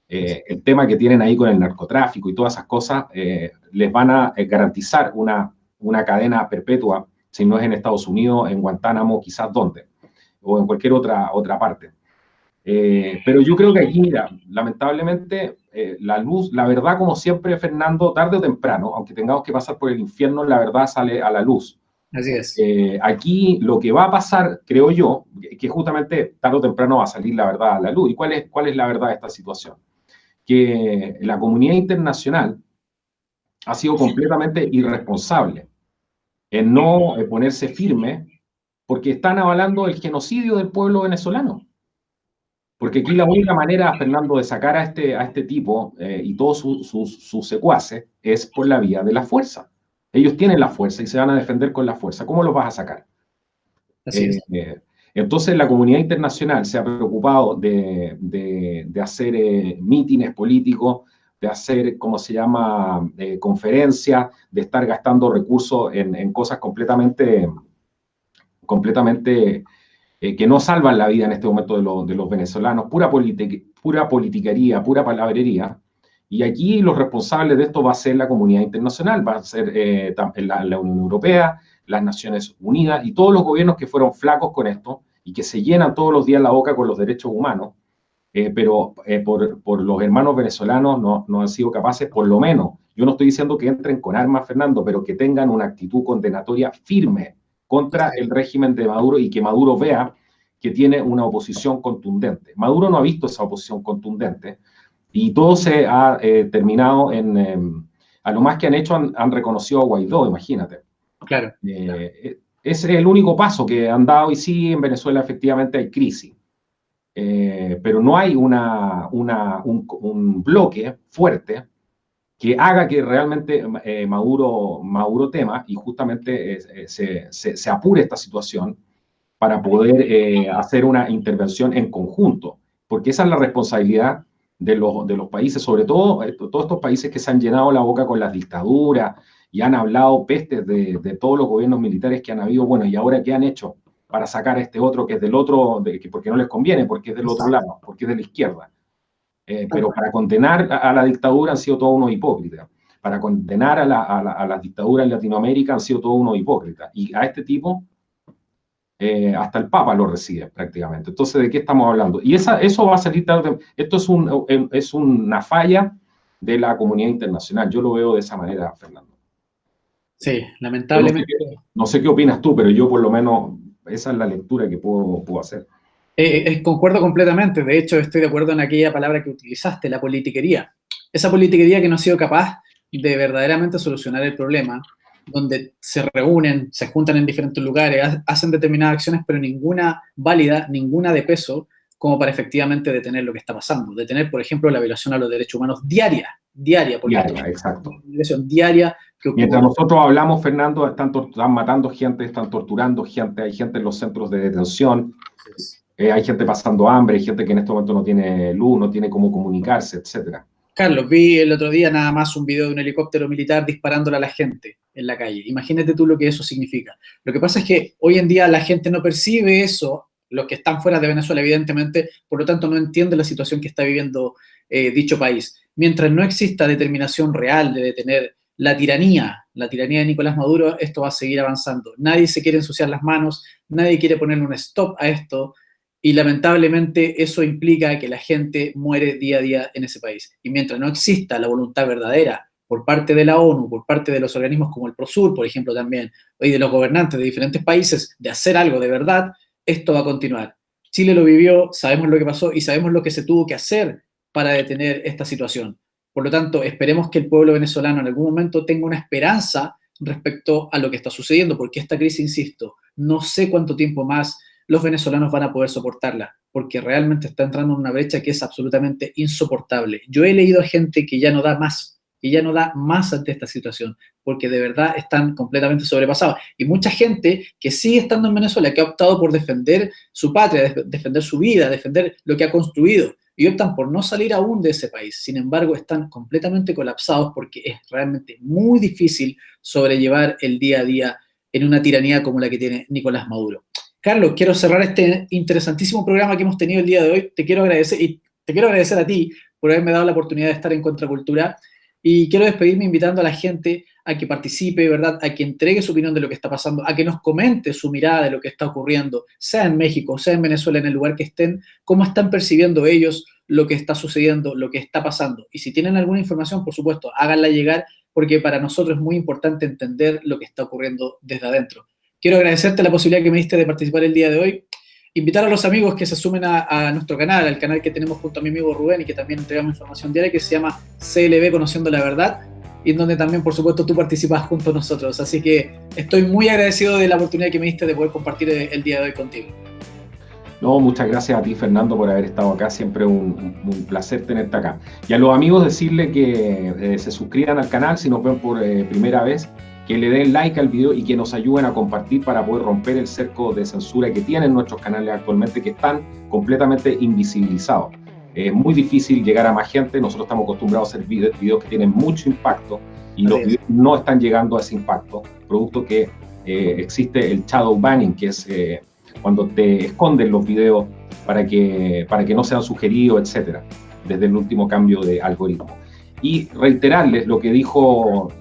El tema que tienen ahí con el narcotráfico y todas esas cosas les van a garantizar una cadena perpetua, si no es en Estados Unidos, en Guantánamo, quizás dónde, o en cualquier otra parte. Pero yo creo que aquí, mira, lamentablemente, la luz, la verdad, como siempre, Fernando, tarde o temprano, aunque tengamos que pasar por el infierno, la verdad sale a la luz. Así es. Aquí lo que va a pasar, creo yo, que justamente tarde o temprano va a salir la verdad a la luz. ¿Y cuál es la verdad de esta situación? Que la comunidad internacional ha sido completamente irresponsable en no ponerse firme porque están avalando el genocidio del pueblo venezolano. Porque aquí la única manera, Fernando, de sacar a este tipo y todos sus secuaces es por la vía de la fuerza. Ellos tienen la fuerza y se van a defender con la fuerza. ¿Cómo los vas a sacar? Así es. Entonces la comunidad internacional se ha preocupado de hacer mítines políticos, de hacer, ¿cómo se llama?, conferencias, de estar gastando recursos en cosas completamente que no salvan la vida en este momento de los venezolanos, pura politiquería, pura palabrería. Y aquí los responsables de esto va a ser la comunidad internacional, va a ser la Unión Europea, las Naciones Unidas y todos los gobiernos que fueron flacos con esto y que se llenan todos los días la boca con los derechos humanos, pero por los hermanos venezolanos no han sido capaces, por lo menos, yo no estoy diciendo que entren con armas, Fernando, pero que tengan una actitud condenatoria firme contra el régimen de Maduro y que Maduro vea que tiene una oposición contundente. Maduro no ha visto esa oposición contundente y todo se ha terminado a lo más que han hecho han reconocido a Guaidó, imagínate. Claro. Ese es el único paso que han dado y sí, en Venezuela efectivamente hay crisis. Pero no hay un bloque fuerte que haga que realmente Maduro tema y justamente se apure esta situación para poder hacer una intervención en conjunto, porque esa es la responsabilidad de los países, sobre todo todos estos países que se han llenado la boca con las dictaduras y han hablado pestes de todos los gobiernos militares que han habido, bueno, y ahora ¿qué han hecho para sacar a este otro que es del otro, porque no les conviene, porque es del otro lado, porque es de la izquierda? Pero para condenar a la dictadura han sido todos unos hipócritas. Para condenar a las dictaduras en Latinoamérica han sido todos unos hipócritas. Y a este tipo, hasta el Papa lo recibe prácticamente. Entonces, ¿de qué estamos hablando? Y eso va a salir tarde. Esto es una falla de la comunidad internacional. Yo lo veo de esa manera, Fernando. Sí, lamentablemente. No sé qué opinas tú, pero yo por lo menos esa es la lectura que puedo hacer. Concuerdo completamente. De hecho, estoy de acuerdo en aquella palabra que utilizaste, la politiquería. Esa politiquería que no ha sido capaz de verdaderamente solucionar el problema, donde se reúnen, se juntan en diferentes lugares, hacen determinadas acciones, pero ninguna válida, ninguna de peso, como para efectivamente detener lo que está pasando. Detener, por ejemplo, la violación a los derechos humanos diaria, porque diaria, exacto. Una violación diaria que ocurre. Mientras nosotros hablamos, Fernando, están matando gente, están torturando gente, hay gente en los centros de detención, hay gente pasando hambre, hay gente que en este momento no tiene luz, no tiene cómo comunicarse, etcétera. Carlos, vi el otro día nada más un video de un helicóptero militar disparándole a la gente en la calle. Imagínate tú lo que eso significa. Lo que pasa es que hoy en día la gente no percibe eso, los que están fuera de Venezuela, evidentemente, por lo tanto no entiende la situación que está viviendo dicho país. Mientras no exista determinación real de detener la tiranía de Nicolás Maduro, esto va a seguir avanzando. Nadie se quiere ensuciar las manos, nadie quiere ponerle un stop a esto, y lamentablemente eso implica que la gente muere día a día en ese país. Y mientras no exista la voluntad verdadera por parte de la ONU, por parte de los organismos como el Prosur, por ejemplo, también, y de los gobernantes de diferentes países, de hacer algo de verdad, esto va a continuar. Chile lo vivió, sabemos lo que pasó y sabemos lo que se tuvo que hacer para detener esta situación. Por lo tanto, esperemos que el pueblo venezolano en algún momento tenga una esperanza respecto a lo que está sucediendo, porque esta crisis, insisto, no sé cuánto tiempo más los venezolanos van a poder soportarla, porque realmente está entrando en una brecha que es absolutamente insoportable. Yo he leído a gente que ya no da más, ante esta situación, porque de verdad están completamente sobrepasados. Y mucha gente que sigue estando en Venezuela, que ha optado por defender su patria, defender su vida, defender lo que ha construido, y optan por no salir aún de ese país. Sin embargo, están completamente colapsados porque es realmente muy difícil sobrellevar el día a día en una tiranía como la que tiene Nicolás Maduro. Carlos, quiero cerrar este interesantísimo programa que hemos tenido el día de hoy. Te quiero agradecer a ti por haberme dado la oportunidad de estar en Contracultura. Y quiero despedirme invitando a la gente a que participe, ¿verdad? A que entregue su opinión de lo que está pasando, a que nos comente su mirada de lo que está ocurriendo, sea en México, sea en Venezuela, en el lugar que estén, cómo están percibiendo ellos lo que está sucediendo, lo que está pasando. Y si tienen alguna información, por supuesto, háganla llegar, porque para nosotros es muy importante entender lo que está ocurriendo desde adentro. Quiero agradecerte la posibilidad que me diste de participar el día de hoy. Invitar a los amigos que se sumen a nuestro canal, al canal que tenemos junto a mi amigo Rubén y que también entregamos información diaria, que se llama CLB Conociendo la Verdad, y en donde también, por supuesto, tú participas junto a nosotros. Así que estoy muy agradecido de la oportunidad que me diste de poder compartir el día de hoy contigo. No, muchas gracias a ti, Fernando, por haber estado acá. Siempre un placer tenerte acá. Y a los amigos decirle que se suscriban al canal si nos ven por primera vez, que le den like al video y que nos ayuden a compartir para poder romper el cerco de censura que tienen nuestros canales actualmente, que están completamente invisibilizados. Es muy difícil llegar a más gente. Nosotros estamos acostumbrados a hacer videos que tienen mucho impacto y los videos no están llegando a ese impacto, producto que existe el shadow banning, que es cuando te esconden los videos para que no sean sugeridos, etcétera, desde el último cambio de algoritmo. Y reiterarles lo que dijo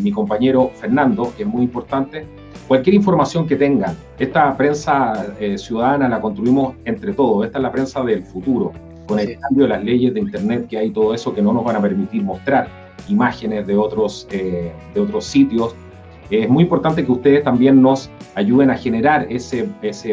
mi compañero Fernando, que es muy importante: cualquier información que tengan, esta prensa ciudadana la construimos entre todos, esta es la prensa del futuro, con el cambio de las leyes de internet que hay, todo eso que no nos van a permitir mostrar imágenes de otros sitios. Es muy importante que ustedes también nos ayuden a generar ese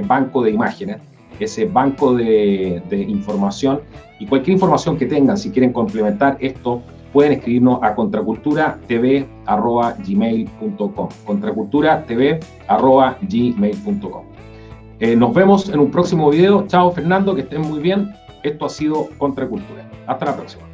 banco de imágenes, ese banco de información, y cualquier información que tengan, si quieren complementar esto, pueden escribirnos a contraculturatv@gmail.com. contraculturatv@gmail.com. Nos vemos en un próximo video. Chao, Fernando, que estén muy bien. Esto ha sido Contracultura. Hasta la próxima.